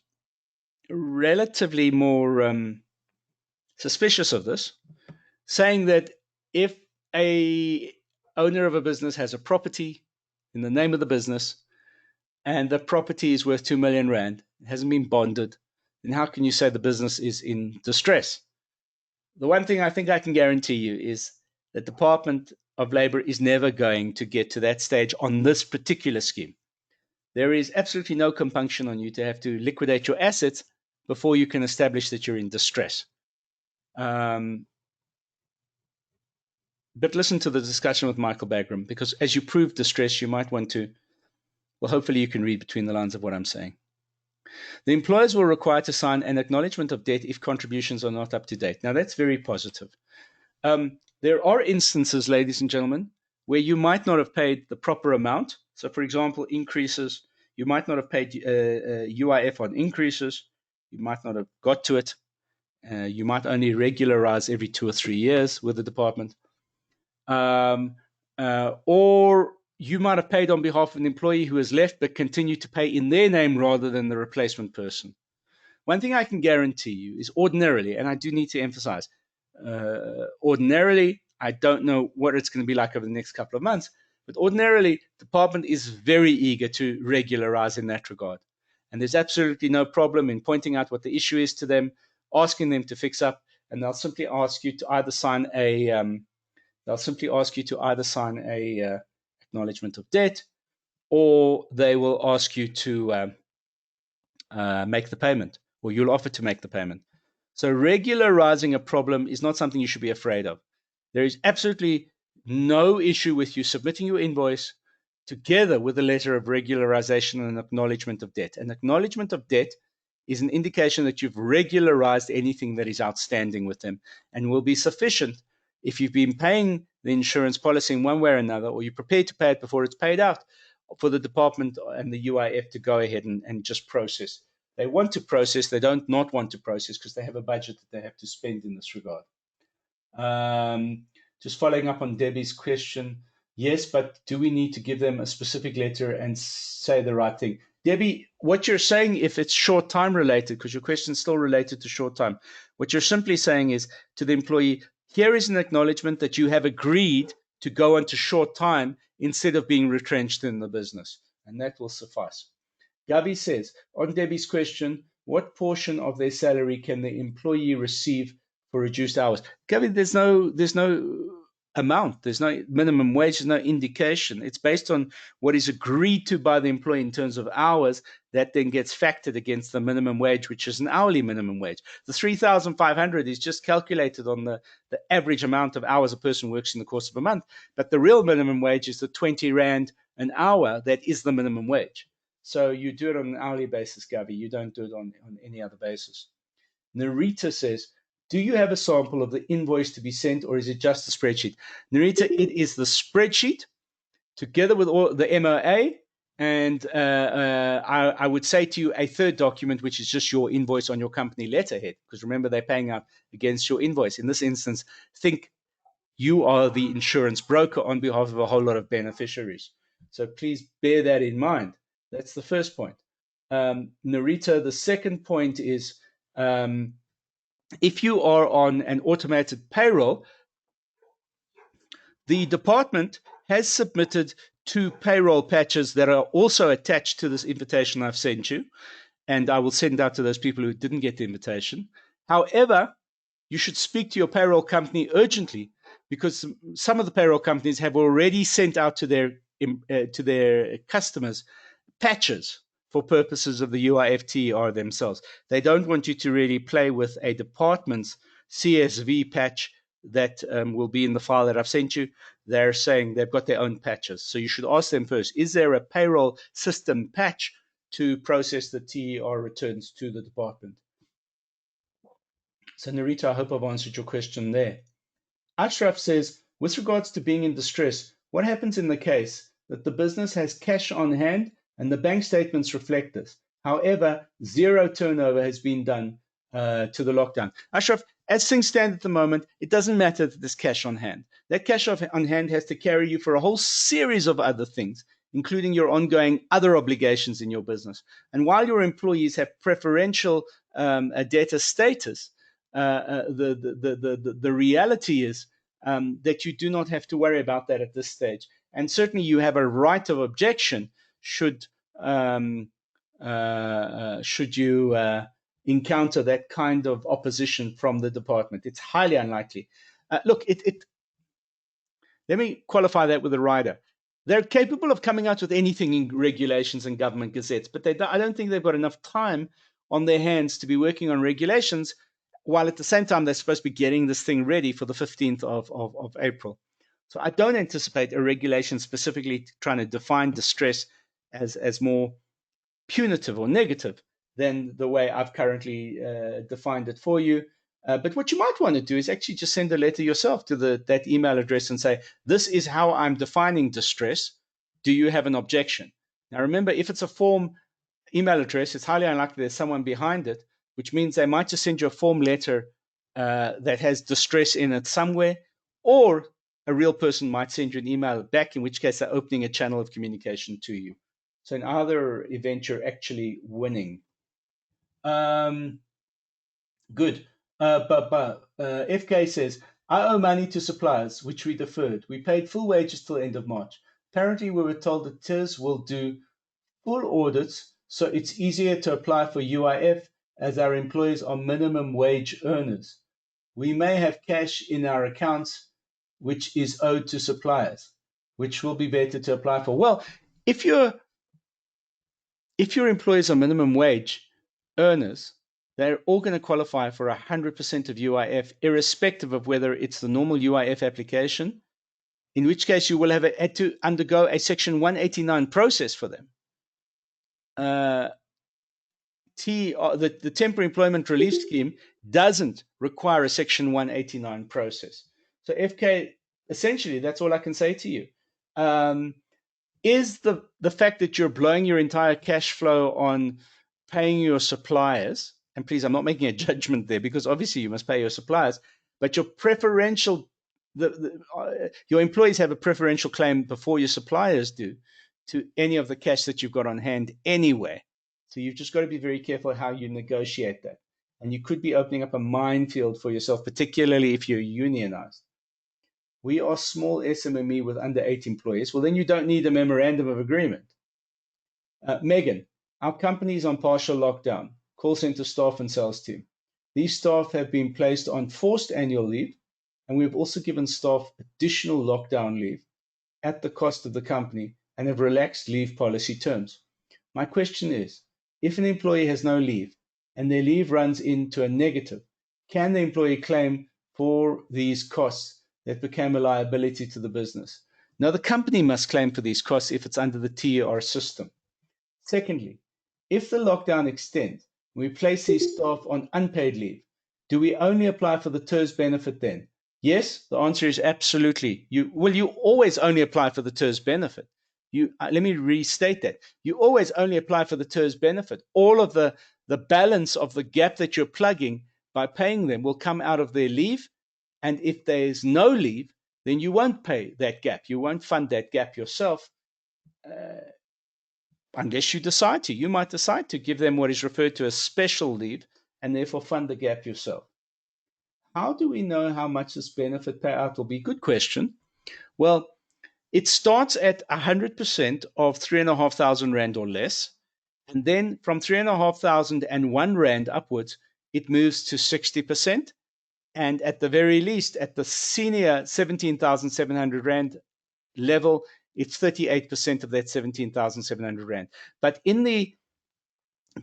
relatively more suspicious of this, saying that if a owner of a business has a property in the name of the business and the property is worth 2 million Rand, it hasn't been bonded, then how can you say the business is in distress? The one thing I think I can guarantee you is the Department of Labor is never going to get to that stage on this particular scheme. There is absolutely no compunction on you to have to liquidate your assets before you can establish that you're in distress. But listen to the discussion with Michael Bagram, because as you prove distress, you might want to, well, hopefully you can read between the lines of what I'm saying. The employers will require to sign an acknowledgement of debt if contributions are not up to date. Now, that's very positive. There are instances, ladies and gentlemen, where you might not have paid the proper amount. So, for example, increases, you might not have paid UIF on increases. You might not have got to it. You might only regularize every 2 or 3 years with the department. Or you might have paid on behalf of an employee who has left but continue to pay in their name rather than the replacement person. One thing I can guarantee you is ordinarily, and I do need to emphasize, ordinarily, I don't know what it's going to be like over the next couple of months, but ordinarily, the department is very eager to regularize in that regard. And there's absolutely no problem in pointing out what the issue is to them, asking them to fix up, and they'll simply ask you to either sign a acknowledgement of debt, or they will ask you to make the payment, or you'll offer to make the payment. So regularizing a problem is not something you should be afraid of. There is absolutely no issue with you submitting your invoice together with a letter of regularization and an acknowledgement of debt. An acknowledgement of debt is an indication that you've regularized anything that is outstanding with them, and will be sufficient if you've been paying the insurance policy in one way or another, or you're prepared to pay it before it's paid out, for the department and the UIF to go ahead and just process. They want to process, they don't not want to process because they have a budget that they have to spend in this regard. Just following up on Debbie's question, yes, but do we need to give them a specific letter and say the right thing? Debbie, what you're saying, if it's short time related, because your question is still related to short time, what you're simply saying is to the employee, here is an acknowledgement that you have agreed to go into short time instead of being retrenched in the business, and that will suffice. Gabi says, on Debbie's question, what portion of their salary can the employee receive for reduced hours? Gabi, there's no amount. There's no minimum wage, there's no indication. It's based on what is agreed to by the employee in terms of hours that then gets factored against the minimum wage, which is an hourly minimum wage. The 3,500 is just calculated on the average amount of hours a person works in the course of a month. But the real minimum wage is the 20 Rand an hour. That is the minimum wage. So you do it on an hourly basis, Gavi. You don't do it on any other basis. Narita says, do you have a sample of the invoice to be sent, or is it just a spreadsheet? Narita, it is the spreadsheet together with all the MOA, and I would say to you a third document, which is just your invoice on your company letterhead, because remember, they're paying out against your invoice. In this instance, think you are the insurance broker on behalf of a whole lot of beneficiaries. So please bear that in mind. That's the first point. Narita, the second point is, if you are on an automated payroll, the department has submitted 2 payroll patches that are also attached to this invitation I've sent you, and I will send out to those people who didn't get the invitation. However, you should speak to your payroll company urgently, because some of the payroll companies have already sent out to their customers patches for purposes of the UIF-TER themselves. They don't want you to really play with a department's CSV patch that will be in the file that I've sent you. They're saying they've got their own patches. So you should ask them first, is there a payroll system patch to process the TER returns to the department? So Narita, I hope I've answered your question there. Ashraf says, with regards to being in distress, what happens in the case that the business has cash on hand and the bank statements reflect this? However, zero turnover has been done to the lockdown. Ashraf, as things stand at the moment, it doesn't matter that there's cash on hand. That cash on hand has to carry you for a whole series of other things, including your ongoing other obligations in your business. And while your employees have preferential debtor status, the reality is that you do not have to worry about that at this stage. And certainly you have a right of objection should you encounter that kind of opposition from the department. It's highly unlikely. Look, let me qualify that with a rider. They're capable of coming out with anything in regulations and government gazettes, but I don't think they've got enough time on their hands to be working on regulations, while at the same time they're supposed to be getting this thing ready for the 15th of April. So I don't anticipate a regulation specifically trying to define distress as more punitive or negative than the way I've currently defined it for you. But what you might want to do is actually just send a letter yourself to that email address and say, this is how I'm defining distress. Do you have an objection? Now, remember, if it's a form email address, it's highly unlikely there's someone behind it, which means they might just send you a form letter that has distress in it somewhere, or a real person might send you an email back, in which case they're opening a channel of communication to you. So in either event, you're actually winning. Good. FK says, I owe money to suppliers, which we deferred. We paid full wages till end of March. Apparently, we were told that TERS will do full audits, so it's easier to apply for UIF as our employees are minimum wage earners. We may have cash in our accounts, which is owed to suppliers, which will be better to apply for. Well, if your employees are minimum wage earners, they're all going to qualify for 100% of UIF, irrespective of whether it's the normal UIF application, in which case you will have had to undergo a Section 189 process for them. The Temporary Employment Relief Scheme doesn't require a Section 189 process. So FK, essentially, that's all I can say to you. Is the fact that you're blowing your entire cash flow on paying your suppliers, and please, I'm not making a judgment there, because obviously you must pay your suppliers, but your preferential, your employees have a preferential claim before your suppliers do to any of the cash that you've got on hand anyway. So you've just got to be very careful how you negotiate that. And you could be opening up a minefield for yourself, particularly if you're unionized. We are small SMME with under 8 employees. Well, then you don't need a memorandum of agreement. Megan, our company is on partial lockdown, call center staff and sales team. These staff have been placed on forced annual leave and we've also given staff additional lockdown leave at the cost of the company and have relaxed leave policy terms. My question is, if an employee has no leave and their leave runs into a negative, can the employee claim for these costs that became a liability to the business? Now, the company must claim for these costs if it's under the TER system. Secondly, if the lockdown extends, we place these staff on unpaid leave, do we only apply for the TERS benefit then? Yes, the answer is absolutely. You always only apply for the TERS benefit. Let me restate that. You always only apply for the TERS benefit. All of the balance of the gap that you're plugging by paying them will come out of their leave. And if there's no leave, then you won't pay that gap. You won't fund that gap yourself. Unless you decide to. You might decide to give them what is referred to as special leave and therefore fund the gap yourself. How do we know how much this benefit payout will be? Good question. Well, it starts at 100% of 3,500 Rand or less. And then from 3,501 Rand upwards, it moves to 60%. And at the very least, at the senior 17,700 Rand level, it's 38% of that 17,700 Rand. But in the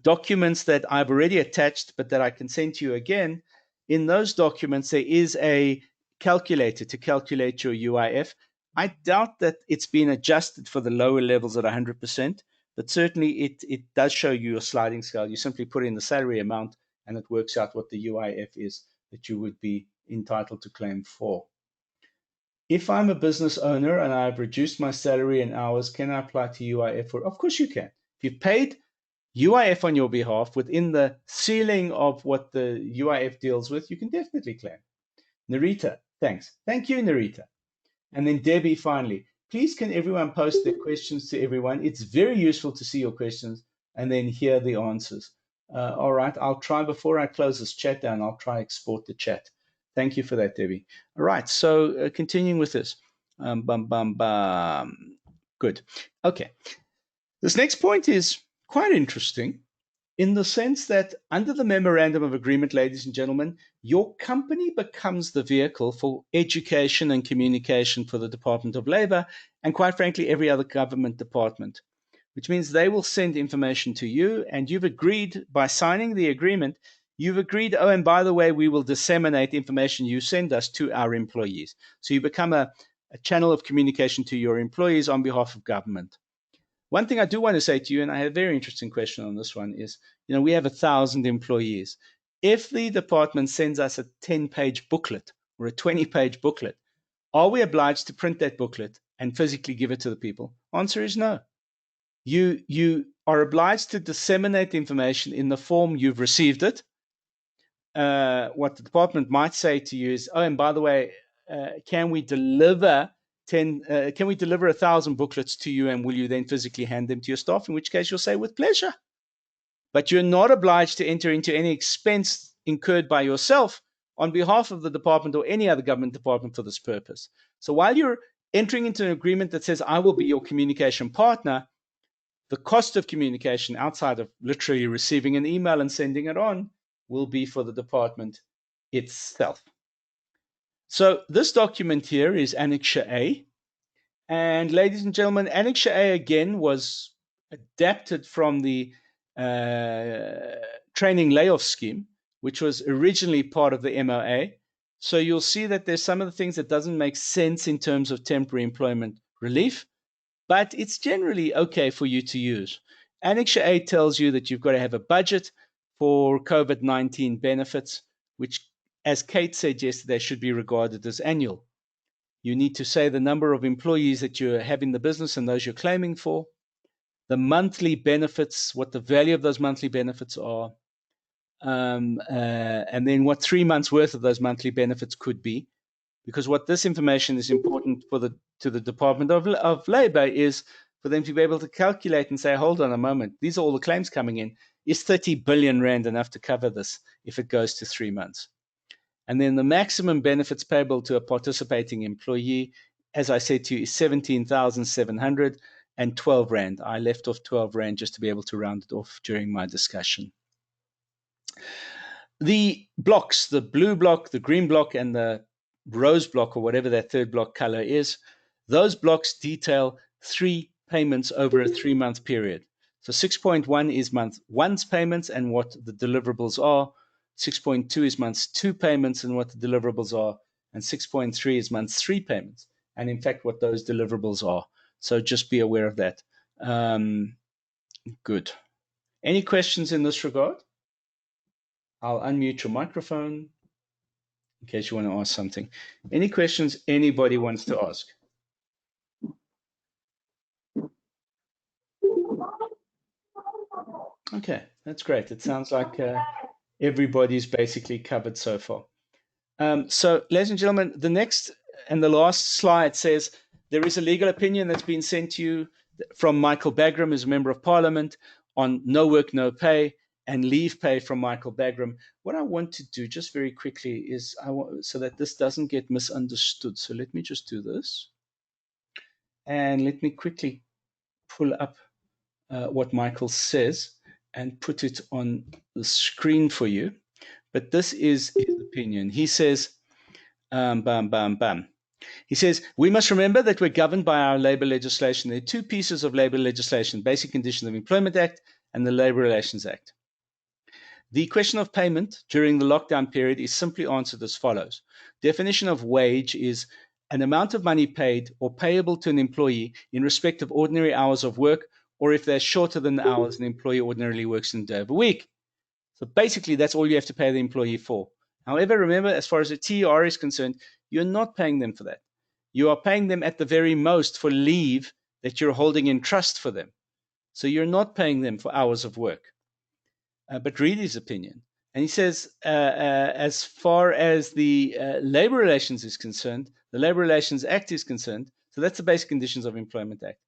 documents that I've already attached, but that I can send to you again, in those documents, there is a calculator to calculate your UIF. I doubt that it's been adjusted for the lower levels at 100%, but certainly it does show you a sliding scale. You simply put in the salary amount and it works out what the UIF is that you would be entitled to claim for. If I'm a business owner and I've reduced my salary and hours, can I apply to UIF? Of course you can. If you've paid UIF on your behalf within the ceiling of what the UIF deals with, you can definitely claim. Narita, thanks. Thank you, Narita. And then Debbie, finally, please can everyone post their questions to everyone? It's very useful to see your questions and then hear the answers. All right, I'll try before I close this chat down, I'll try export the chat. Thank you for that, Debbie. All right, so continuing with this. Good. Okay. This next point is quite interesting in the sense that under the Memorandum of Agreement, ladies and gentlemen, your company becomes the vehicle for education and communication for the Department of Labor and, quite frankly, every other government department, which means they will send information to you, and you've agreed by signing the agreement, you've agreed, oh, and by the way, we will disseminate information you send us to our employees. So you become a channel of communication to your employees on behalf of government. One thing I do want to say to you, and I had a very interesting question on this one, is, we have 1,000 employees. If the department sends us a 10-page booklet or a 20-page booklet, are we obliged to print that booklet and physically give it to the people? Answer is no. You are obliged to disseminate the information in the form you've received it. What the department might say to you is, oh, and by the way, can we deliver 1,000 booklets to you, and will you then physically hand them to your staff? In which case you'll say, with pleasure. But you're not obliged to enter into any expense incurred by yourself on behalf of the department or any other government department for this purpose. So while you're entering into an agreement that says, I will be your communication partner, the cost of communication outside of literally receiving an email and sending it on will be for the department itself. So this document here is Annexure A. And ladies and gentlemen, Annexure A again was adapted from the training layoff scheme, which was originally part of the MOA. So you'll see that there's some of the things that doesn't make sense in terms of temporary employment relief, but it's generally okay for you to use. Annexure A tells you that you've got to have a budget for COVID-19 benefits, which, as Kate said yesterday, should be regarded as annual. You need to say the number of employees that you have in the business and those you're claiming for, the monthly benefits, what the value of those monthly benefits are, and then what 3 months worth of those monthly benefits could be. Because what this information is important to the Department of Labor is for them to be able to calculate and say, hold on a moment, these are all the claims coming in. Is 30 billion Rand enough to cover this if it goes to 3 months? And then the maximum benefits payable to a participating employee, as I said to you, is 17,712 Rand. I left off 12 Rand just to be able to round it off during my discussion. The blocks, the blue block, the green block, and the rose block, or whatever that third block color is, those blocks detail 3 payments over a 3-month period. So 6.1 is month 1's payments and what the deliverables are. 6.2 is month 2 payments and what the deliverables are. And 6.3 is month 3 payments, and in fact what those deliverables are. So just be aware of that. Good. Any questions in this regard? I'll unmute your microphone in case you want to ask something. Any questions anybody wants to ask? Okay, that's great. It sounds like everybody's basically covered so far. So, ladies and gentlemen, the next and the last slide says there is a legal opinion that's been sent to you from Michael Bagram, who's a member of Parliament, on no work, no pay, and leave pay from Michael Bagram. What I want to do just very quickly is, so that this doesn't get misunderstood. So let me just do this. And let me quickly pull up what Michael says and put it on the screen for you. But this is his opinion. He says, He says, we must remember that we're governed by our labor legislation. There are 2 pieces of labor legislation, Basic Conditions of Employment Act and the Labor Relations Act. The question of payment during the lockdown period is simply answered as follows. Definition of wage is an amount of money paid or payable to an employee in respect of ordinary hours of work, or if they're shorter than the hours an employee ordinarily works in a day of a week. So basically, that's all you have to pay the employee for. However, remember, as far as the TER is concerned, you're not paying them for that. You are paying them at the very most for leave that you're holding in trust for them. So you're not paying them for hours of work. But read his opinion. And he says, as far as the Labor Relations is concerned, the Labor Relations Act is concerned, so that's the Basic Conditions of Employment Act.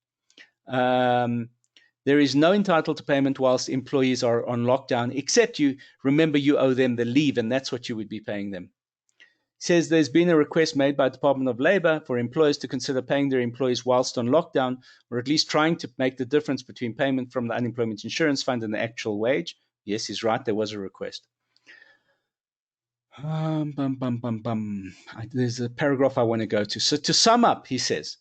There is no entitlement to payment whilst employees are on lockdown, except you remember you owe them the leave, and that's what you would be paying them. He says there's been a request made by the Department of Labor for employers to consider paying their employees whilst on lockdown, or at least trying to make the difference between payment from the Unemployment Insurance Fund and the actual wage. Yes, he's right. There was a request. There's a paragraph I want to go to. So to sum up, he says,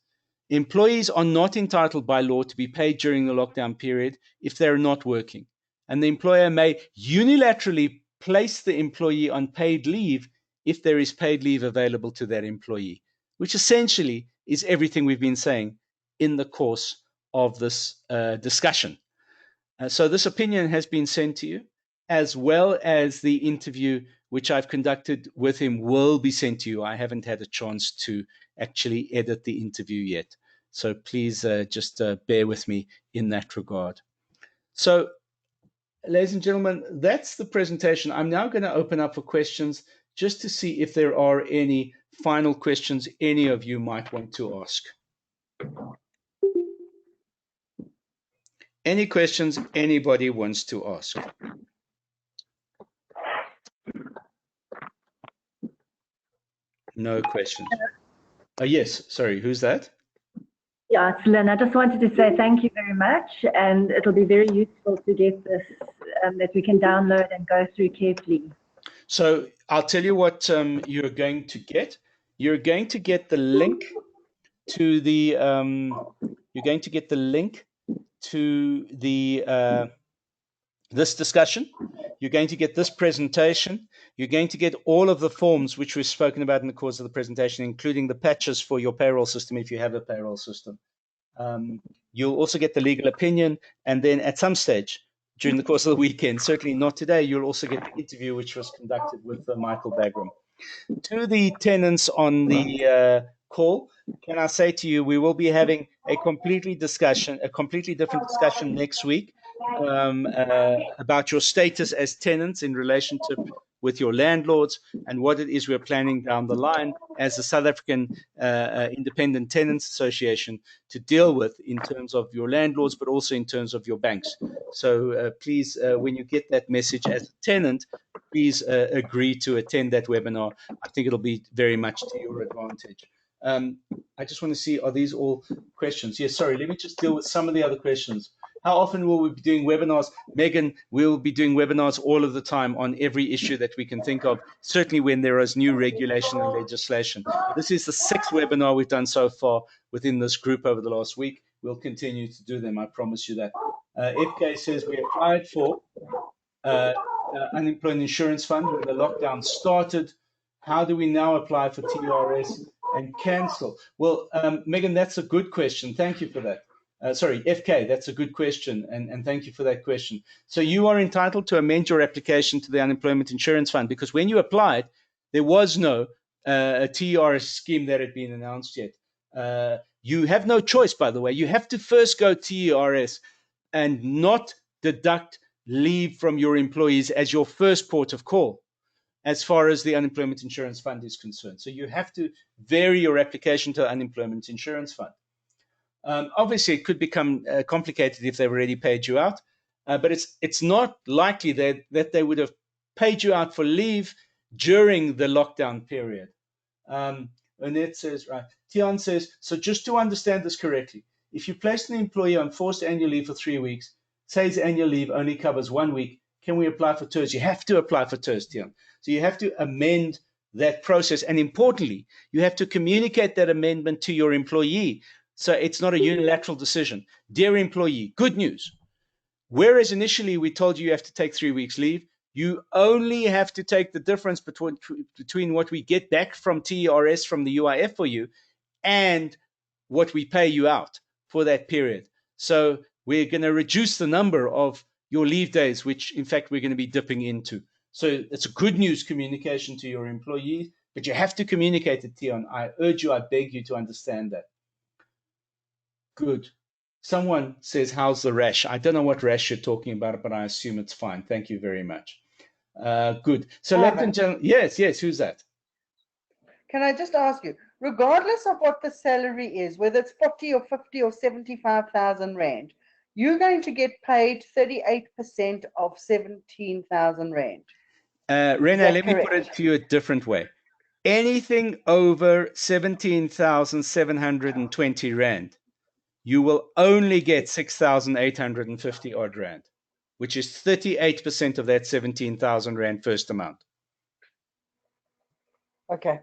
employees are not entitled by law to be paid during the lockdown period if they're not working. And the employer may unilaterally place the employee on paid leave if there is paid leave available to that employee, which essentially is everything we've been saying in the course of this discussion. So this opinion has been sent to you, as well as the interview which I've conducted with him will be sent to you. I haven't had a chance to actually edit the interview yet. So please just bear with me in that regard. So, ladies and gentlemen, that's the presentation. I'm now going to open up for questions just to see if there are any final questions any of you might want to ask. Any questions anybody wants to ask? No questions. Oh, yes, sorry, who's that? Yeah, it's Lynn. I just wanted to say thank you very much, and it'll be very useful to get this that we can download and go through carefully. So I'll tell you what you're going to get. You're going to get the link to the this discussion. You're going to get this presentation. You're going to get all of the forms which we've spoken about in the course of the presentation, including the patches for your payroll system if you have a payroll system. You'll also get the legal opinion, and then at some stage during the course of the weekend, certainly not today, you'll also get the interview which was conducted with Michael Bagram. To the tenants on the call, can I say to you, we will be having a completely different discussion next week about your status as tenants in relationship with your landlords and what it is we're planning down the line as the South African Independent Tenants Association to deal with in terms of your landlords, but also in terms of your banks. So please, when you get that message as a tenant, please agree to attend that webinar. I think it'll be very much to your advantage. I just want to see, are these all questions? Yes, sorry, let me just deal with some of the other questions. How often will we be doing webinars? Megan, we'll be doing webinars all of the time on every issue that we can think of, certainly when there is new regulation and legislation. This is the 6th webinar we've done so far within this group over the last week. We'll continue to do them, I promise you that. FK says we applied for unemployment insurance fund when the lockdown started. How do we now apply for TRS and cancel? Well, Megan, that's a good question. Thank you for that. Sorry, FK, that's a good question, and thank you for that question. So you are entitled to amend your application to the Unemployment Insurance Fund, because when you applied, there was no TRS scheme that had been announced yet. You have no choice, by the way. You have to first go TRS and not deduct leave from your employees as your first port of call as far as the Unemployment Insurance Fund is concerned. So you have to vary your application to the Unemployment Insurance Fund. Obviously, it could become complicated if they've already paid you out, but it's not likely that they would have paid you out for leave during the lockdown period. Annette says, right. Tian says, so just to understand this correctly, if you place an employee on forced annual leave for 3 weeks, say his annual leave only covers 1 week, can we apply for TERS? You have to apply for TERS, Tian. So you have to amend that process. And importantly, you have to communicate that amendment to your employee. So it's not a unilateral decision. Dear employee, good news. Whereas initially we told you have to take 3 weeks leave, you only have to take the difference between what we get back from TRS from the UIF for you and what we pay you out for that period. So we're going to reduce the number of your leave days, which in fact we're going to be dipping into. So it's a good news communication to your employees, but you have to communicate it, Tion. I urge you, I beg you to understand that. Good. Someone says, how's the rash? I don't know what rash you're talking about, but I assume it's fine. Thank you very much. Good. So, ladies and gentlemen, yes, who's that? Can I just ask you, regardless of what the salary is, whether it's 40 or 50 or 75,000 Rand, you're going to get paid 38% of 17,000 Rand. Rene, let me put it to you a different way. Anything over 17,720 Rand, you will only get 6,850 odd Rand, which is 38% of that 17,000 Rand first amount. Okay.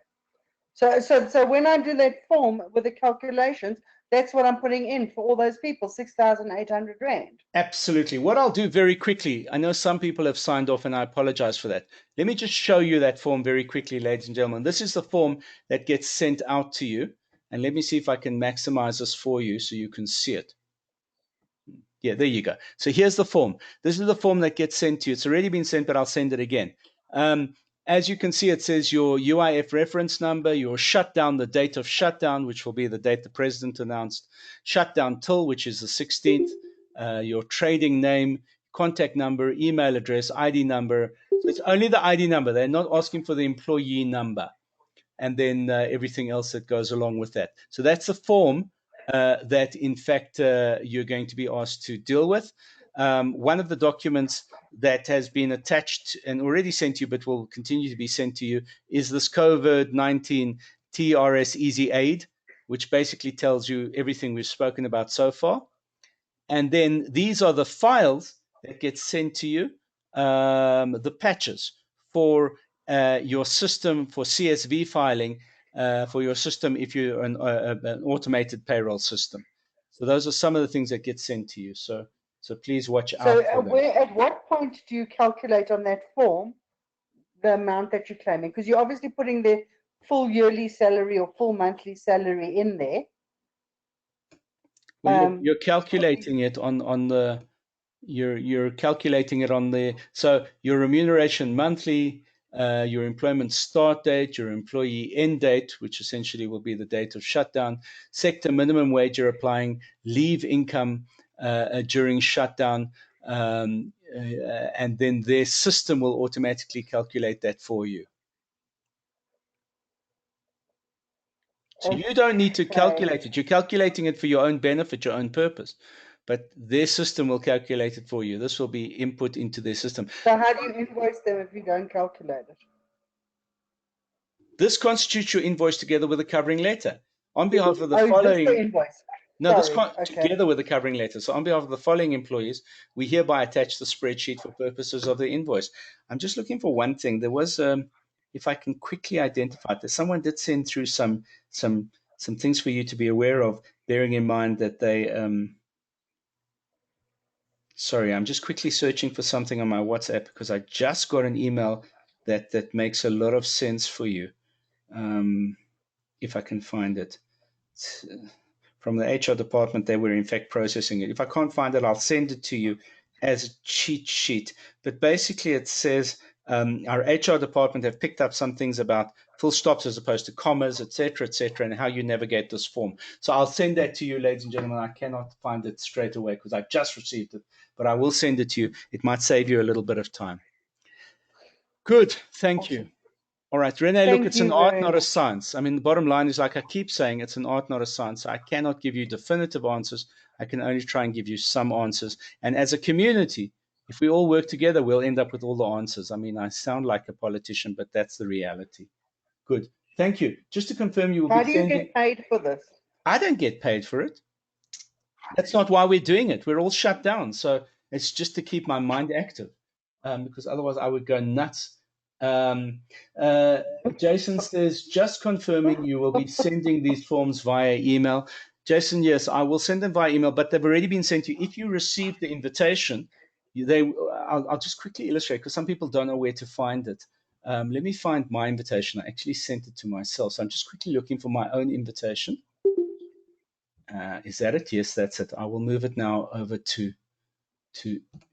So when I do that form with the calculations, that's what I'm putting in for all those people, 6,800 Rand. Absolutely. What I'll do very quickly, I know some people have signed off and I apologize for that. Let me just show you that form very quickly, ladies and gentlemen. This is the form that gets sent out to you. And let me see if I can maximize this for you so you can see it. Yeah, there you go. So here's the form. This is the form that gets sent to you. It's already been sent, but I'll send it again. As you can see, it says your UIF reference number, your shutdown, the date of shutdown, which will be the date the president announced, shutdown till, which is the 16th, your trading name, contact number, email address, ID number. So it's only the ID number. They're not asking for the employee number. And then everything else that goes along with that. So that's a form that, in fact, you're going to be asked to deal with. One of the documents that has been attached and already sent to you, but will continue to be sent to you, is this COVID-19 TRS Easy Aid, which basically tells you everything we've spoken about so far. And then these are the files that get sent to you, the patches for your system for CSV filing for your system if you're an automated payroll system. So those are some of the things that get sent to you. So please watch out for them. At what point do you calculate on that form the amount that you're claiming? Because you're obviously putting the full yearly salary or full monthly salary in there. Well, you're calculating it on the you're calculating it on the, so your remuneration monthly, your employment start date, your employee end date, which essentially will be the date of shutdown, sector minimum wage you're applying, leave income during shutdown, and then their system will automatically calculate that for you. So you don't need to calculate it. You're calculating it for your own benefit, your own purpose. But their system will calculate it for you. This will be input into their system. So how do you invoice them if you don't calculate it? This constitutes your invoice together with a covering letter. On behalf of the following. following. Just the invoice. No, this Sorry, okay. together with the covering letter. So on behalf of the following employees, we hereby attach the spreadsheet for purposes of the invoice. I'm just looking for one thing. There was, if I can quickly identify it, someone did send through some things for you to be aware of, bearing in mind that they, sorry, I'm just quickly searching for something on my WhatsApp because I just got an email that makes a lot of sense for you. If I can find it. From the HR department, they were in fact processing it. If I can't find it, I'll send it to you as a cheat sheet. But basically it says our HR department have picked up some things about full stops as opposed to commas, etc., and how you navigate this form. So I'll send that to you, ladies and gentlemen. I cannot find it straight away because I just received it, but I will send it to you. It might save you a little bit of time. Good, thank you. All right, Renee, look, it's an art, not a science. I mean, the bottom line is, like I keep saying, it's an art, not a science. I cannot give you definitive answers. I can only try and give you some answers. And as a community, if we all work together, we'll end up with all the answers. I mean, I sound like a politician, but that's the reality. Good. Thank you. Just to confirm, you will How be do you get paid for this? I don't get paid for it. That's not why we're doing it. We're all shut down. So it's just to keep my mind active, because otherwise I would go nuts. Jason says, just confirming you will be sending these forms via email. Jason, yes, I will send them via email, but they've already been sent to you. If you receive the invitation, I'll just quickly illustrate because some people don't know where to find it. Let me find my invitation. I actually sent it to myself. So I'm just quickly looking for my own invitation. Is that it? Yes, that's it. I will move it now over to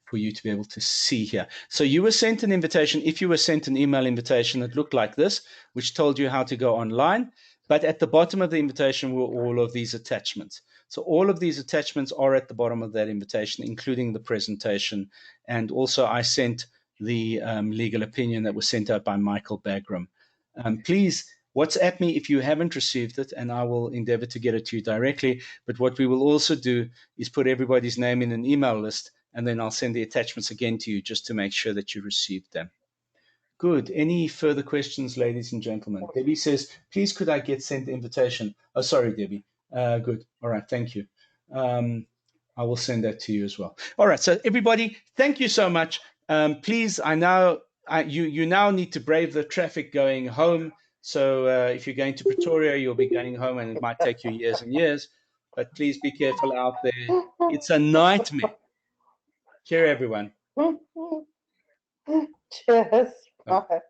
for you to be able to see here. So you were sent an invitation. If you were sent an email invitation, it looked like this, which told you how to go online. But at the bottom of the invitation were all of these attachments. So all of these attachments are at the bottom of that invitation, including the presentation. And also I sent the legal opinion that was sent out by Michael Bagram. Please WhatsApp me if you haven't received it, and I will endeavor to get it to you directly. But what we will also do is put everybody's name in an email list, and then I'll send the attachments again to you just to make sure that you received them. Good. Any further questions, ladies and gentlemen? Debbie says, please could I get sent the invitation? Oh, sorry, Debbie. Good. All right. Thank you. I will send that to you as well. All right. So everybody, thank you so much. Please, you now need to brave the traffic going home. So if you're going to Pretoria, you'll be going home and it might take you years and years, but please be careful out there. It's a nightmare. Cheer, everyone. Cheers. Bye.